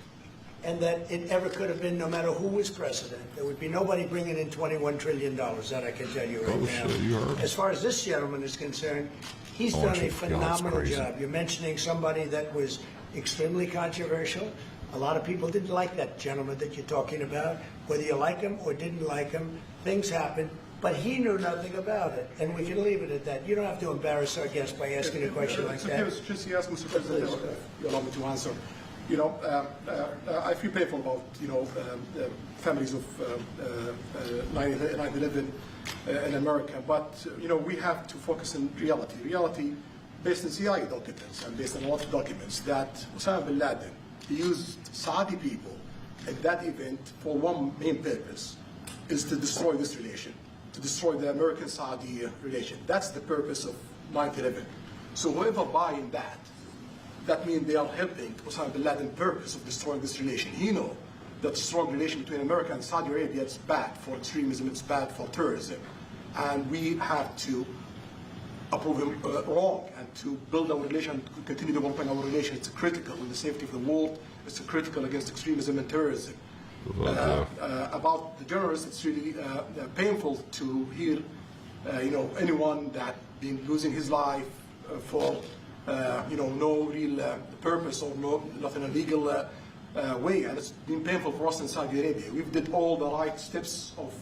and that it ever could have been, no matter who was president. There would be nobody bringing in $21 trillion, that I can tell you right now. Shit, you heard. As far as this gentleman is concerned, he's done a phenomenal job. You're mentioning somebody that was extremely controversial. A lot of people didn't like that gentleman that you're talking about. Whether you like him or didn't like him, things happen. But he knew nothing about it, and we can leave it at that. You don't have to embarrass our guest by asking a question like that. Just you ask Mr. President, you allow me to answer. I feel painful about families of 9/11 in America, but we have to focus on reality. Reality based on CIA documents and based on a lot of documents that Osama bin Laden used Saudi people at that event for one main purpose, is to destroy this relation. To destroy the American-Saudi relation. That's the purpose of 9/11. So whoever buying that means they are helping Osama bin Laden's purpose of destroying this relation. He knows that strong relation between America and Saudi Arabia is bad for extremism, it's bad for terrorism. And we have to approve him wrong and to build our relation, continue developing our relation. It's critical in the safety of the world. It's critical against extremism and terrorism. About the journalists, it's really painful to hear, anyone that been losing his life for, no real purpose or nothing illegal way, and it's been painful for us in Saudi Arabia. We've did all the right steps of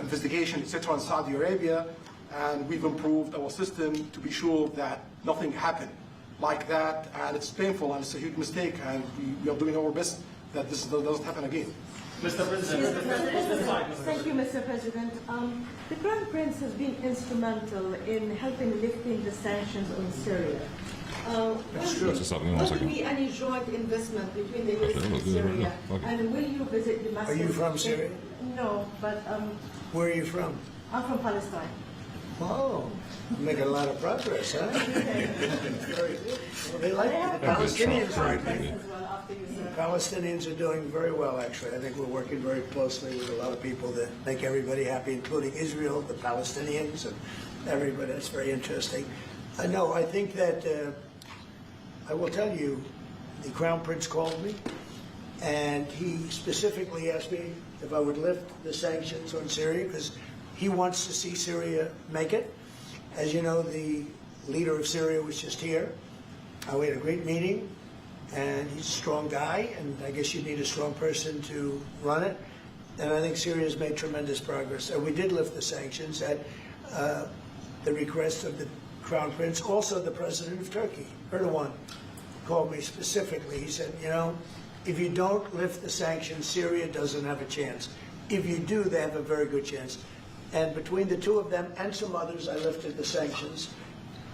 investigation, etc., in Saudi Arabia, and we've improved our system to be sure that nothing happened like that, and it's painful and it's a huge mistake, and we are doing our best that this doesn't happen again. Mr. President. Thank you, Mr. President. The Crown Prince has been instrumental in helping lifting the sanctions on Syria. Will there be any joint investment between the U.S. and Syria? And will you visit Damascus? Are you from Syria? No, but... Where are you from? I'm from Palestine. Oh, making a lot of progress, huh? Very good. Well, they like it. The Palestinians are Palestinians are doing very well, actually. I think we're working very closely with a lot of people that make everybody happy, including Israel, the Palestinians, and everybody. That's very interesting. No, I think that I will tell you, the Crown Prince called me, and he specifically asked me if I would lift the sanctions on Syria, because he wants to see Syria make it. As you know, the leader of Syria was just here. We had a great meeting, and he's a strong guy, and I guess you need a strong person to run it. And I think Syria has made tremendous progress. And we did lift the sanctions at the request of the Crown Prince, also the President of Turkey, Erdogan, called me specifically. He said, you know, if you don't lift the sanctions, Syria doesn't have a chance. If you do, they have a very good chance. And between the two of them and some others, I lifted the sanctions.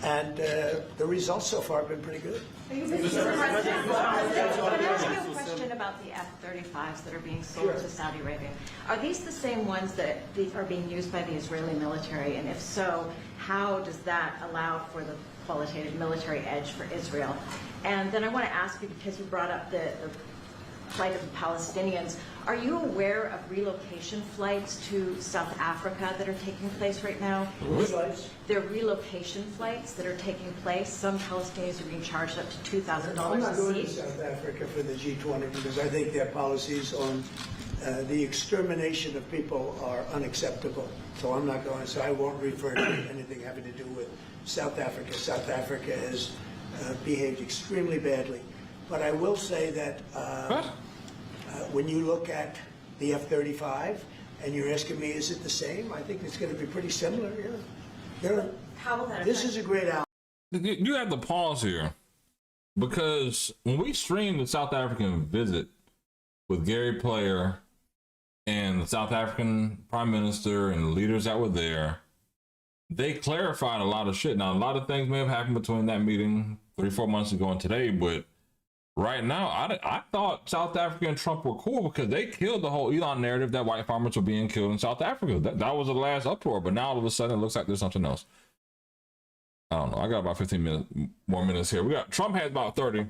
And the results so far have been pretty good. Mr. President, can I ask you a question about the F-35s that are being sold to Saudi Arabia? Are these the same ones that are being used by the Israeli military? And if so, how does that allow for the qualitative military edge for Israel? And then I want to ask you, because you brought up the plight of the Palestinians, are you aware of relocation flights to South Africa that are taking place right now? There are relocation flights that are taking place. Some Palestinians are being charged up to $2,000 a seat. I'm not going to South Africa for the G20 because I think their policies on the extermination of people are unacceptable. So I'm not going, so I won't refer to anything having to do with South Africa. South Africa has behaved extremely badly. But I will say that when you look at the F-35 and you're asking me, is it the same? I think it's going to be pretty similar. Yeah. This is a great album. You have to pause here because when we streamed the South African visit with Gary Player and the South African Prime Minister and the leaders that were there, they clarified a lot of shit. Now, a lot of things may have happened between that meeting 3-4 months ago and today, but right now, I thought South Africa and Trump were cool because they killed the whole Elon narrative that white farmers were being killed in South Africa. That was the last uproar, but now all of a sudden it looks like there's something else. I don't know. I got about 15 more minutes here. Trump has about 30.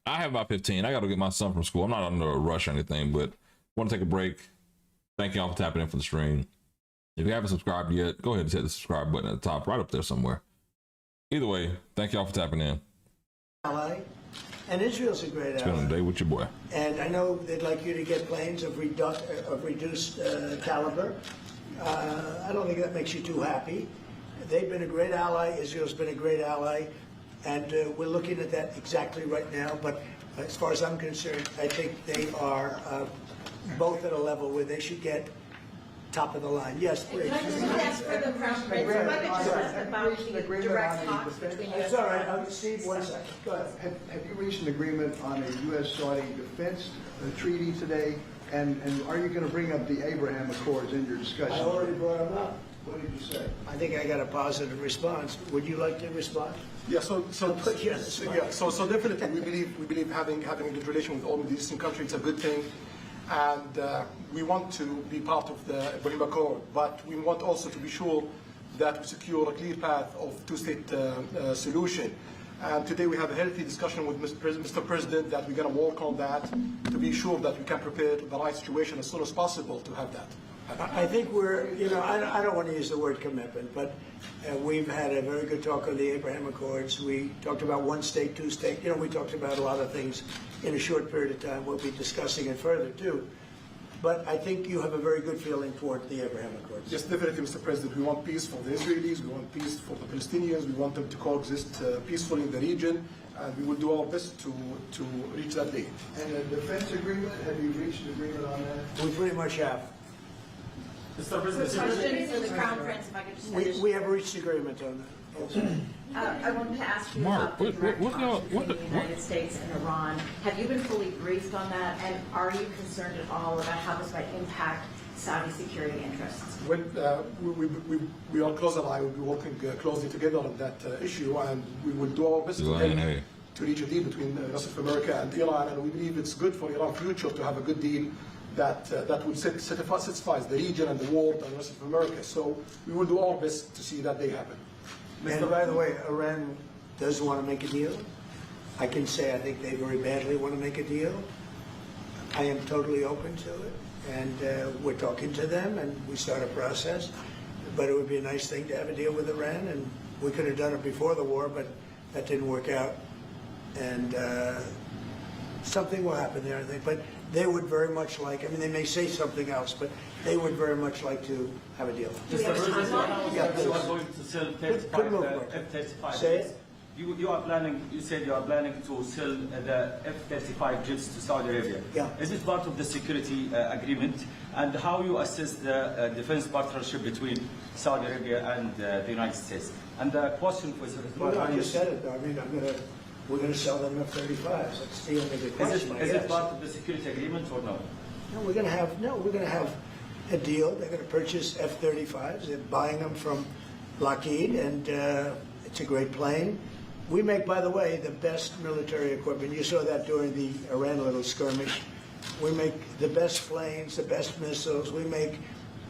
I have about 15. I got to get my son from school. I'm not under a rush or anything, but want to take a break. Thank y'all for tapping in for the stream. If you haven't subscribed yet, go ahead and hit the subscribe button at the top, right up there somewhere. Either way, thank y'all for tapping in. Ally. And Israel's a great ally. Spend a day with your boy. And I know they'd like you to get planes of reduced caliber. I don't think that makes you too happy. They've been a great ally. Israel's been a great ally. And we're looking at that exactly right now. But as far as I'm concerned, I think they are both at a level where they should get top of the line. Yes, please. Can I just ask for the Crown Prince, if I could just ask about the direct talks between you and It's all right. Steve, 1 second. Go ahead. Have you reached an agreement on a U.S.-Saudi defense treaty today? And are you going to bring up the Abraham Accords in your discussion? I already brought them up. What did you say? I think I got a positive response. Would you like to respond? Yeah, so definitely we believe having a good relation with all Middle Eastern countries is a good thing. And we want to be part of the Ibrahim Accord, but we want also to be sure that we secure a clear path of two-state solution. And today we have a healthy discussion with Mr. President that we're going to work on that to be sure that we can prepare the right situation as soon as possible to have that. I think we're, I don't want to use the word commitment, but we've had a very good talk on the Abraham Accords. We talked about one state, two state. We talked about a lot of things in a short period of time. We'll be discussing it further, too. But I think you have a very good feeling toward the Abraham Accords. Yes, definitely, Mr. President. We want peace for the Israelis. We want peace for the Palestinians. We want them to coexist peacefully in the region. And we will do our best to reach that day. And a defense agreement, have you reached an agreement on that? We pretty much have. Mr. President, for the Crown Prince, if I could just finish. We have reached agreement on that. I wanted to ask you Mark, about the direct talks between the United States and Iran. Have you been fully briefed on that? And are you concerned at all about how this might impact Saudi security interests? We are close ally. We'll be working closely together on that issue, and we will do our best to reach a deal between the rest of America and Iran. And we believe it's good for Iran's future to have a good deal that will satisfies the region and the world and the rest of America. So we will do our best to see that day happen. And by the way, Iran does want to make a deal. I can say I think they very badly want to make a deal. I am totally open to it. And we're talking to them, and we start a process. But it would be a nice thing to have a deal with Iran, and we could have done it before the war, but that didn't work out. And something will happen there, I think. But they would very much like, I mean, they may say something else, but they would very much like to have a deal. Mr. President, Yeah, you are going to sell 35 F-35 jets. You are planning, you said you are planning to sell the F-35 jets to Saudi Arabia. Yeah. Is it part of the security agreement? And how you assess the defense partnership between Saudi Arabia and the United States? And the question for Well, I just said it, I mean, we're going to sell them F-35s. That's the only big question. Is it part of the security agreement or no? No, we're going to have a deal. They're going to purchase F-35s. They're buying them from Lockheed, and it's a great plane. We make, by the way, the best military equipment. You saw that during the Iran little skirmish. We make the best planes, the best missiles. We make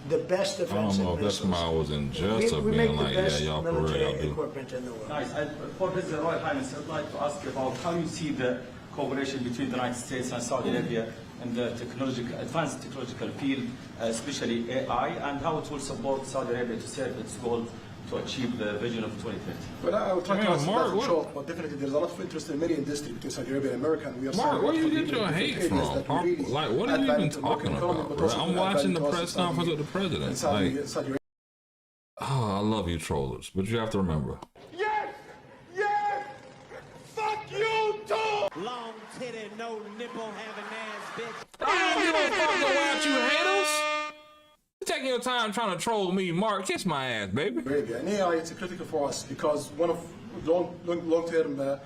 the best defensive missiles. I don't know if that's why I was unjust of being like, yeah, y'all for real, y'all do. Equipment in the world. Nice. For His Royal Highness, I'd like to ask you about how you see the cooperation between the United States and Saudi Arabia in the advanced technological field, especially AI, and how it will support Saudi Arabia to serve its goal to achieve the vision of 2050. Well, I will try to answer that in short, but definitely there's a lot of interest in many industries between Saudi Arabia and America. And we are Mark, where do you get your hate from? Like, what are you even talking about, bro? I'm watching the press conference with the president. Like, oh, I love you trollers, but you have to remember. Yes! Yes! Fuck you too! Long titty, no nipple having ass bitch. I don't give a fuck about you haters. You're taking your time trying to troll me, Mark. Kiss my ass, baby. Very good. And AI, it's critical for us because one of long-term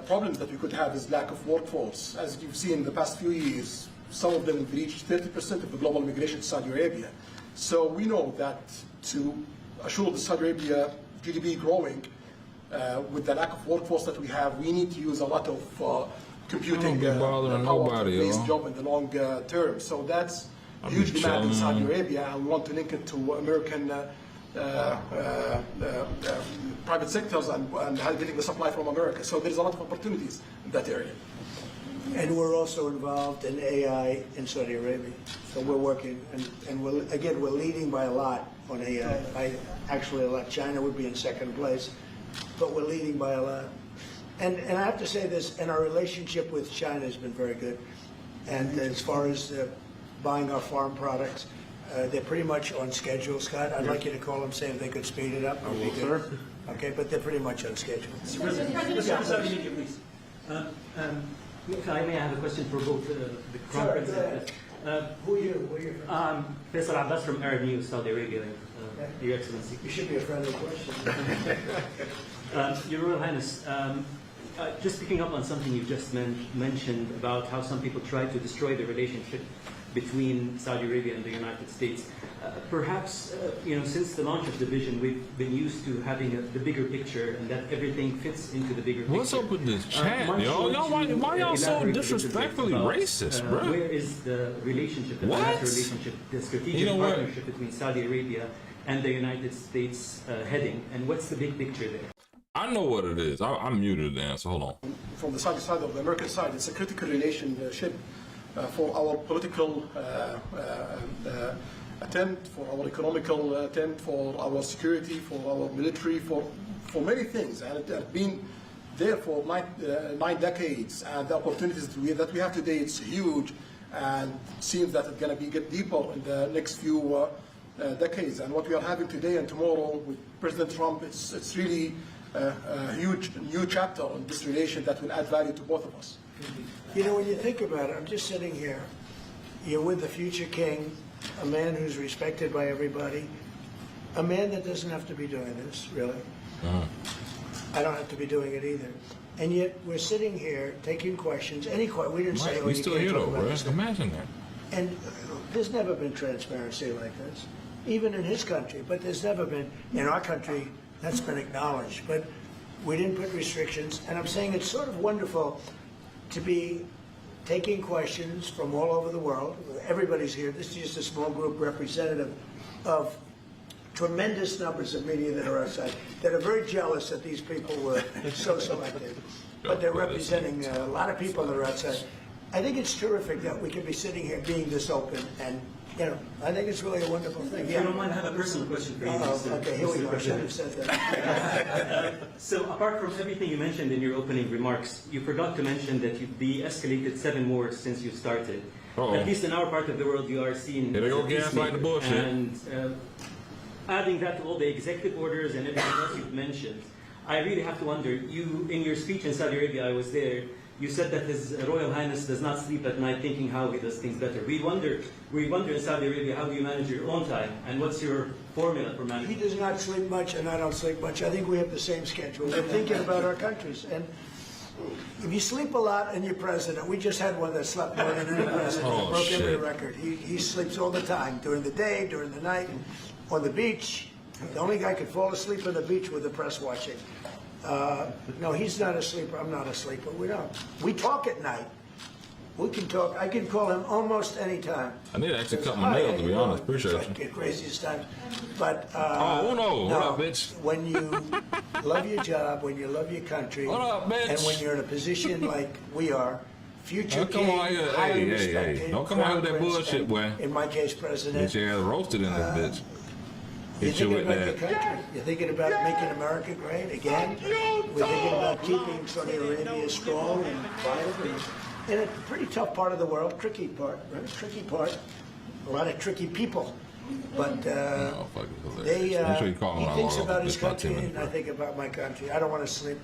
problems that we could have is lack of workforce. As you've seen in the past few years, some of them have reached 30% of the global migration to Saudi Arabia. So we know that to assure the Saudi Arabia GDP growing, with the lack of workforce that we have, we need to use a lot of computing power-based job in the long term. So that's huge demand in Saudi Arabia, and we want to link it to American private sectors and getting the supply from America. So there's a lot of opportunities in that area. And we're also involved in AI in Saudi Arabia. So we're working, and we're leading by a lot on AI. Actually a lot. China would be in second place, but we're leading by a lot. And I have to say this, and our relationship with China has been very good. And as far as buying our farm products, they're pretty much on schedule, Scott. I'd like you to call them, say if they could speed it up. Sir. Okay, but they're pretty much on schedule. Mr. President, please. If I may, I have a question for both the Crown Prince. Who are you? Faisal Abbas from Arab News, Saudi Arabia, Your Excellency. You should be a friendly question. Your Royal Highness, just picking up on something you just mentioned about how some people try to destroy the relationship between Saudi Arabia and the United States. Perhaps, since the launch of the vision, we've been used to having the bigger picture and that everything fits into the bigger picture. What's up with this chat, y'all? Why y'all so disrespectfully racist, bro? Where is the relationship, the relationship, the strategic partnership between Saudi Arabia and the United States heading, and what's the big picture there? I know what it is. I'm muted to answer. Hold on. From the Saudi side, of the American side, it's a critical relationship for our political attempt, for our economical attempt, for our security, for our military, for many things. And it has been there for 9 decades. And the opportunities that we have today, it's huge. And it seems that it's going to get deeper in the next few decades. And what we are having today and tomorrow with President Trump, it's really a huge new chapter in this relation that will add value to both of us. When you think about it, I'm just sitting here. You're with the future king, a man who's respected by everybody, a man that doesn't have to be doing this, really. I don't have to be doing it either. And yet we're sitting here taking questions, any question. We didn't say, we still here though, bro. Imagine that. And there's never been transparency like this, even in his country. But there's never been, in our country, that's been acknowledged. But we didn't put restrictions. And I'm saying it's sort of wonderful to be taking questions from all over the world. Everybody's here. This is just a small group representative of tremendous numbers of media that are outside, that are very jealous that these people were so selected. But they're representing a lot of people that are outside. I think it's terrific that we can be sitting here being this open, and I think it's really a wonderful thing. If you don't mind, I have a personal question for you. Okay, here we go. I should have said that. So apart from everything you mentioned in your opening remarks, you forgot to mention that you've de-escalated 7 wars since you started. At least in our part of the world, you are seen Here they go as a gaslighting the bullshit. And adding that to all the executive orders and everything else you've mentioned, I really have to wonder, you, in your speech in Saudi Arabia, I was there, you said that His Royal Highness does not sleep at night thinking how he does things better. We wonder in Saudi Arabia, how do you manage your own time, and what's your formula for managing? He does not sleep much, and I don't sleep much. I think we have the same schedule. We're thinking about our countries. And if you sleep a lot and you're president, we just had one that slept more than any president. He broke every record. He sleeps all the time, during the day, during the night, on the beach. The only guy could fall asleep on the beach with the press watching. No, he's not a sleeper. I'm not a sleeper. We don't. We talk at night. We can talk. I can call him almost any time. I need to actually cut my nails, to be honest. Appreciate you. Get craziest times. But, oh, no. What up, bitch? When you love your job, when you love your country, what up, bitch? And when you're in a position like we are, future come on here. highly respected, Hey. Don't come out with that bullshit, boy. In my case, president. Get your ass roasted in this bitch. You're Hit you thinking with about that. your country. You're thinking about making America great again. We're thinking about keeping Saudi Arabia strong and vibrant. In a pretty tough part of the world, tricky part, right? Tricky part. A lot of tricky people. But he thinks about his country, and I think about my country. I don't want to sleep.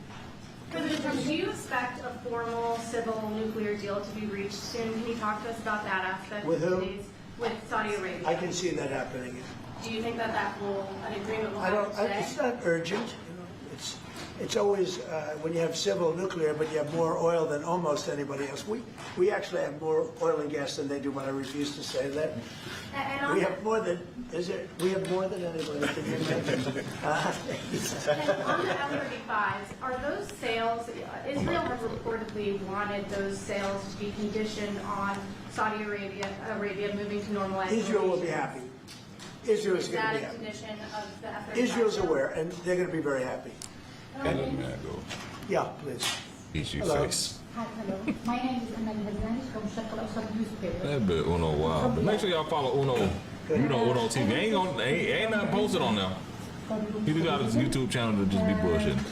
President Trump, do you expect a formal civil nuclear deal to be reached soon? Can you talk to us about that aspect? With who? With Saudi Arabia. I can see that happening. Do you think that an agreement will happen today? It's not urgent. You know, it's always when you have civil nuclear, but you have more oil than almost anybody else. We actually have more oil and gas than they do, but I refuse to say that. And we have more than we have more than anybody. Can you imagine? And on the F-35s, are those sales? Israel has reportedly wanted those sales to be conditioned on Saudi Arabia moving to normalized. Israel will be happy. Israel is going to be happy. Condition of the F-35? Israel's aware, and they're going to be very happy. Yeah, please. Eat your Hello. face. Hi, hello. My name is Anna Hazanish from Sharq al-Awsat newspaper. That bit Uno wild. But make sure y'all follow Uno. Uno TV. Ain't nothing posted on there. He just got his YouTube channel to just be bullshitting.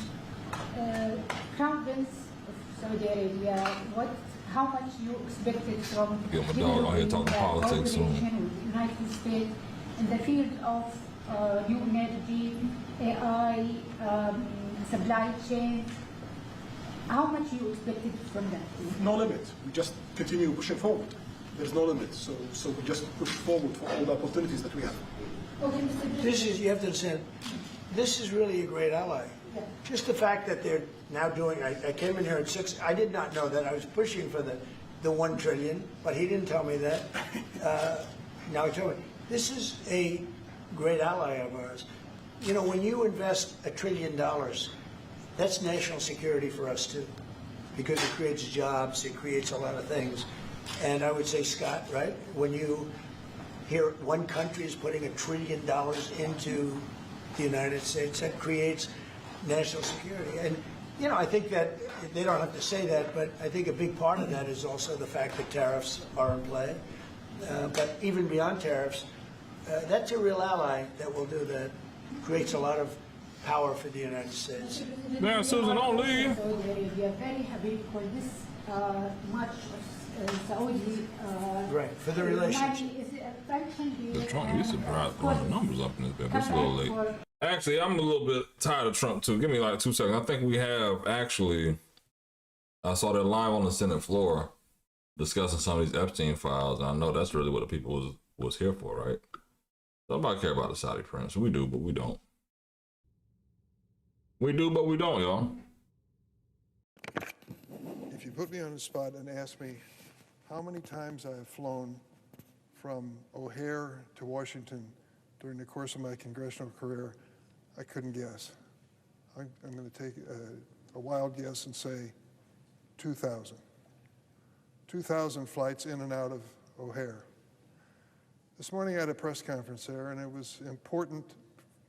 Crown Prince of Saudi Arabia, how much you expected from Get my dog out here talking politics soon. with the United States in the field of new energy, AI, supply chain? How much you expected from that? No limit. We just continue pushing forward. There's no limit. So we just push forward for all the opportunities that we have. Okay, Mr. This is, you have to understand, this is really a great ally. Yeah. Just the fact that they're now doing, I came in here at 6, I did not know that. I was pushing for the 1 trillion, but he didn't tell me that. Now he told me. This is a great ally of ours. You know, when you invest $1 trillion, that's national security for us too, because it creates jobs, it creates a lot of things. And I would say, Scott, right, when you hear one country is putting $1 trillion into the United States, that creates national security. And, you know, I think that they don't have to say that, but I think a big part of that is also the fact that tariffs are in play. But even beyond tariffs, that's a real ally that will do that, creates a lot of power for the United States. Man, Susan, don't leave. Saudi Arabia, very happy for this much of Saudi. Right, for the relationship. Money is attention The Trump, you surprised throwing the numbers up in this bit. It's a little late. Actually, I'm a little bit tired of Trump too. Give me like 2 seconds. I think we have actually, I saw that live on the Senate floor discussing some of these Epstein files. And I know that's really what the people was here for, right? Nobody care about the Saudi prince. We do, but we don't. We do, but we don't, y'all. If you put me on the spot and ask me how many times I have flown from O'Hare to Washington during the course of my congressional career, I couldn't guess. I'm going to take a wild guess and say 2,000. 2,000 flights in and out of O'Hare. This morning I had a press conference there, and it was important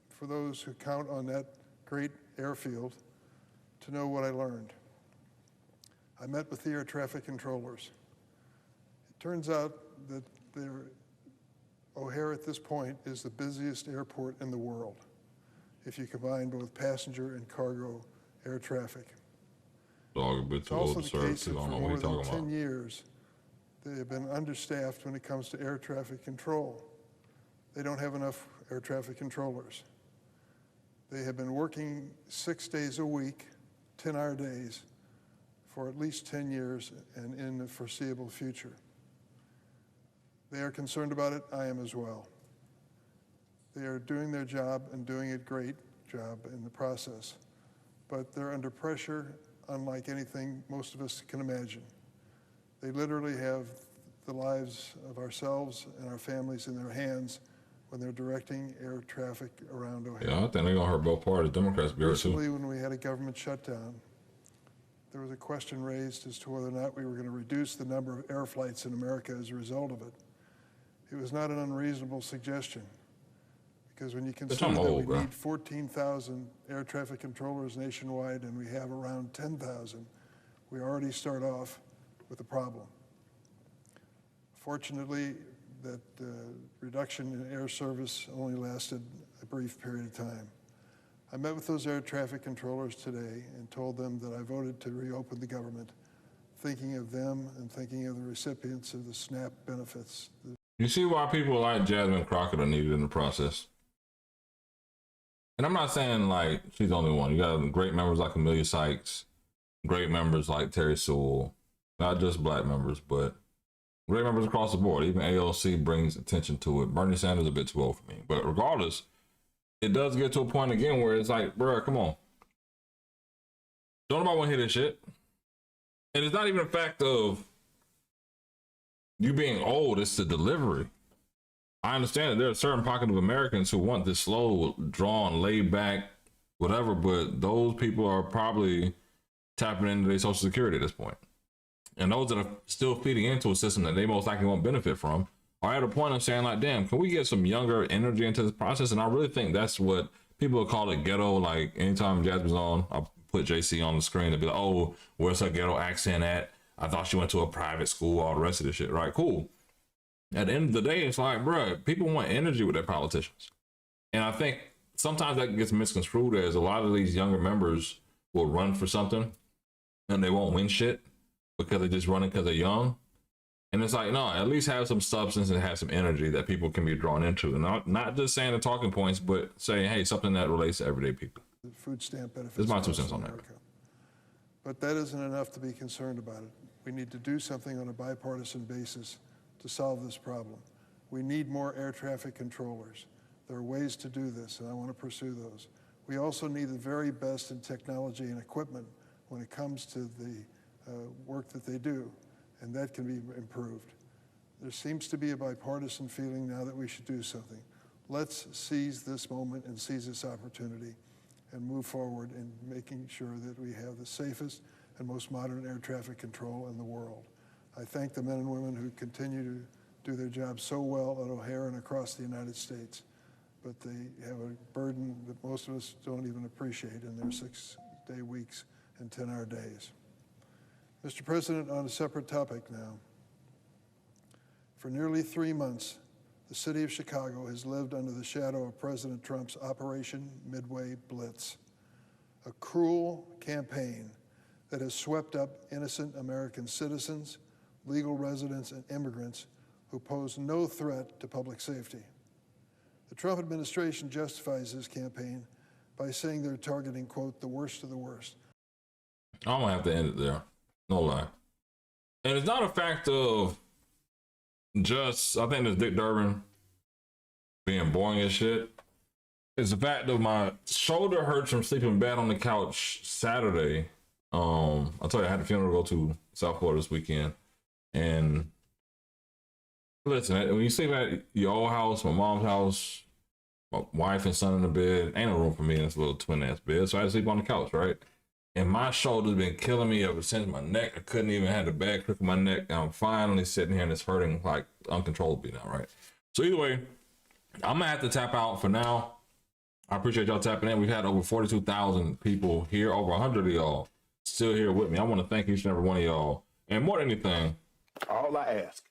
for those who count on that great airfield to know what I learned. I met with the air traffic controllers. It turns out that O'Hare at this point is the busiest airport in the world if you combine both passenger and cargo air traffic. Dog a bit It's too also old the to serve, case too. that I for don't know what more you're than talking 10 about. years, they have been understaffed when it comes to air traffic control. They don't have enough air traffic controllers. They have been working 6 days a week, 10-hour days, for at least 10 years and in the foreseeable future. They are concerned about it. I am as well. They are doing their job and doing a great job in the process. But they're under pressure unlike anything most of us can imagine. They literally have the lives of ourselves and our families in their hands when they're directing air traffic around O'Hare. Yeah, I think they're going to hurt both parties. Democrats be hurt too. Recently, when we had a government shutdown, there was a question raised as to whether or not we were going to reduce the number of air flights in America as a result of it. It was not an unreasonable suggestion, because when you consider that we need 14,000 air traffic controllers nationwide and we have around 10,000, we already start off with a problem. Fortunately, that reduction in air service only lasted a brief period of time. I met with those air traffic controllers today and told them that I voted to reopen the government, thinking of them and thinking of the recipients of the SNAP benefits. You see why people like Jasmine Crockett are needed in the process. And I'm not saying like she's the only one. You got great members like Amelia Sykes, great members like Terry Sewell, not just black members, but great members across the board. Even AOC brings attention to it. Bernie Sanders is a bit too old for me. But regardless, it does get to a point again where it's like, bro, come on. Don't nobody want to hear this shit. And it's not even a fact of you being old, it's the delivery. I understand that there are certain pockets of Americans who want this slow, drawn, laid back, whatever, but those people are probably tapping into their Social Security at this point. And those that are still feeding into a system that they most likely won't benefit from are at a point of saying like, damn, can we get some younger energy into this process? And I really think that's what people call it ghetto. Like anytime Jasmine's on, I'll put JC on the screen and be like, oh, where's her ghetto accent at? I thought she went to a private school, all the rest of this shit, right? Cool. At the end of the day, it's like, bro, people want energy with their politicians. And I think sometimes that gets misconstrued as a lot of these younger members will run for something and they won't win shit because they're just running because they're young. And it's like, no, at least have some substance and have some energy that people can be drawn into. And not just saying the talking points, but saying, hey, something that relates to everyday people. The food stamp benefits. This is my 2 cents on that. But that isn't enough to be concerned about it. We need to do something on a bipartisan basis to solve this problem. We need more air traffic controllers. There are ways to do this, and I want to pursue those. We also need the very best in technology and equipment when it comes to the work that they do, and that can be improved. There seems to be a bipartisan feeling now that we should do something. Let's seize this moment and seize this opportunity and move forward in making sure that we have the safest and most modern air traffic control in the world. I thank the men and women who continue to do their job so well at O'Hare and across the United States, but they have a burden that most of us don't even appreciate in their 6-day weeks and 10-hour days. Mr. President, on a separate topic now. For nearly 3 months, the city of Chicago has lived under the shadow of President Trump's Operation Midway Blitz, a cruel campaign that has swept up innocent American citizens, legal residents, and immigrants who pose no threat to public safety. The Trump administration justifies this campaign by saying they're targeting, quote, the worst of the worst. I'm gonna have to end it there. No lie. And it's not a fact of just, I think it's Dick Durbin being boring as shit. It's the fact of my shoulder hurts from sleeping bad on the couch Saturday. I told you I had a funeral to go to South Florida this weekend. And listen, when you sleep at your old house, my mom's house, my wife and son in the bed, ain't no room for me in this little twin-ass bed, so I had to sleep on the couch, right? And my shoulder's been killing me ever since. My neck, I couldn't even have the bag crook in my neck. And I'm finally sitting here and it's hurting like uncontrollably now, right? So either way, I'm gonna have to tap out for now. I appreciate y'all tapping in. We've had over 42,000 people here, over 100 of y'all still here with me. I want to thank each and every one of y'all. And more than anything, all I ask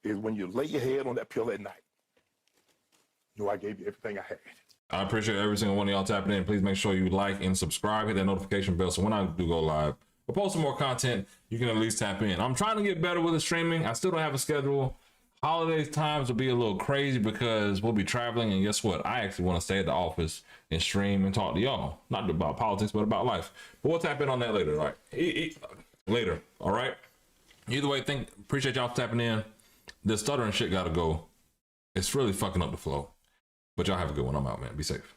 is when you lay your head on that pillow at night, know I gave you everything I had. I appreciate every single one of y'all tapping in. Please make sure you like and subscribe, hit that notification bell, so when I do go live or post some more content, you can at least tap in. I'm trying to get better with the streaming. I still don't have a schedule. Holidays times will be a little crazy because we'll be traveling, and guess what? I actually want to stay at the office and stream and talk to y'all. Not about politics, but about life. But we'll tap in on that later, all right? Later, all right? Either way, appreciate y'all for tapping in. This stuttering shit gotta go. It's really fucking up the flow. But y'all have a good one. I'm out, man. Be safe.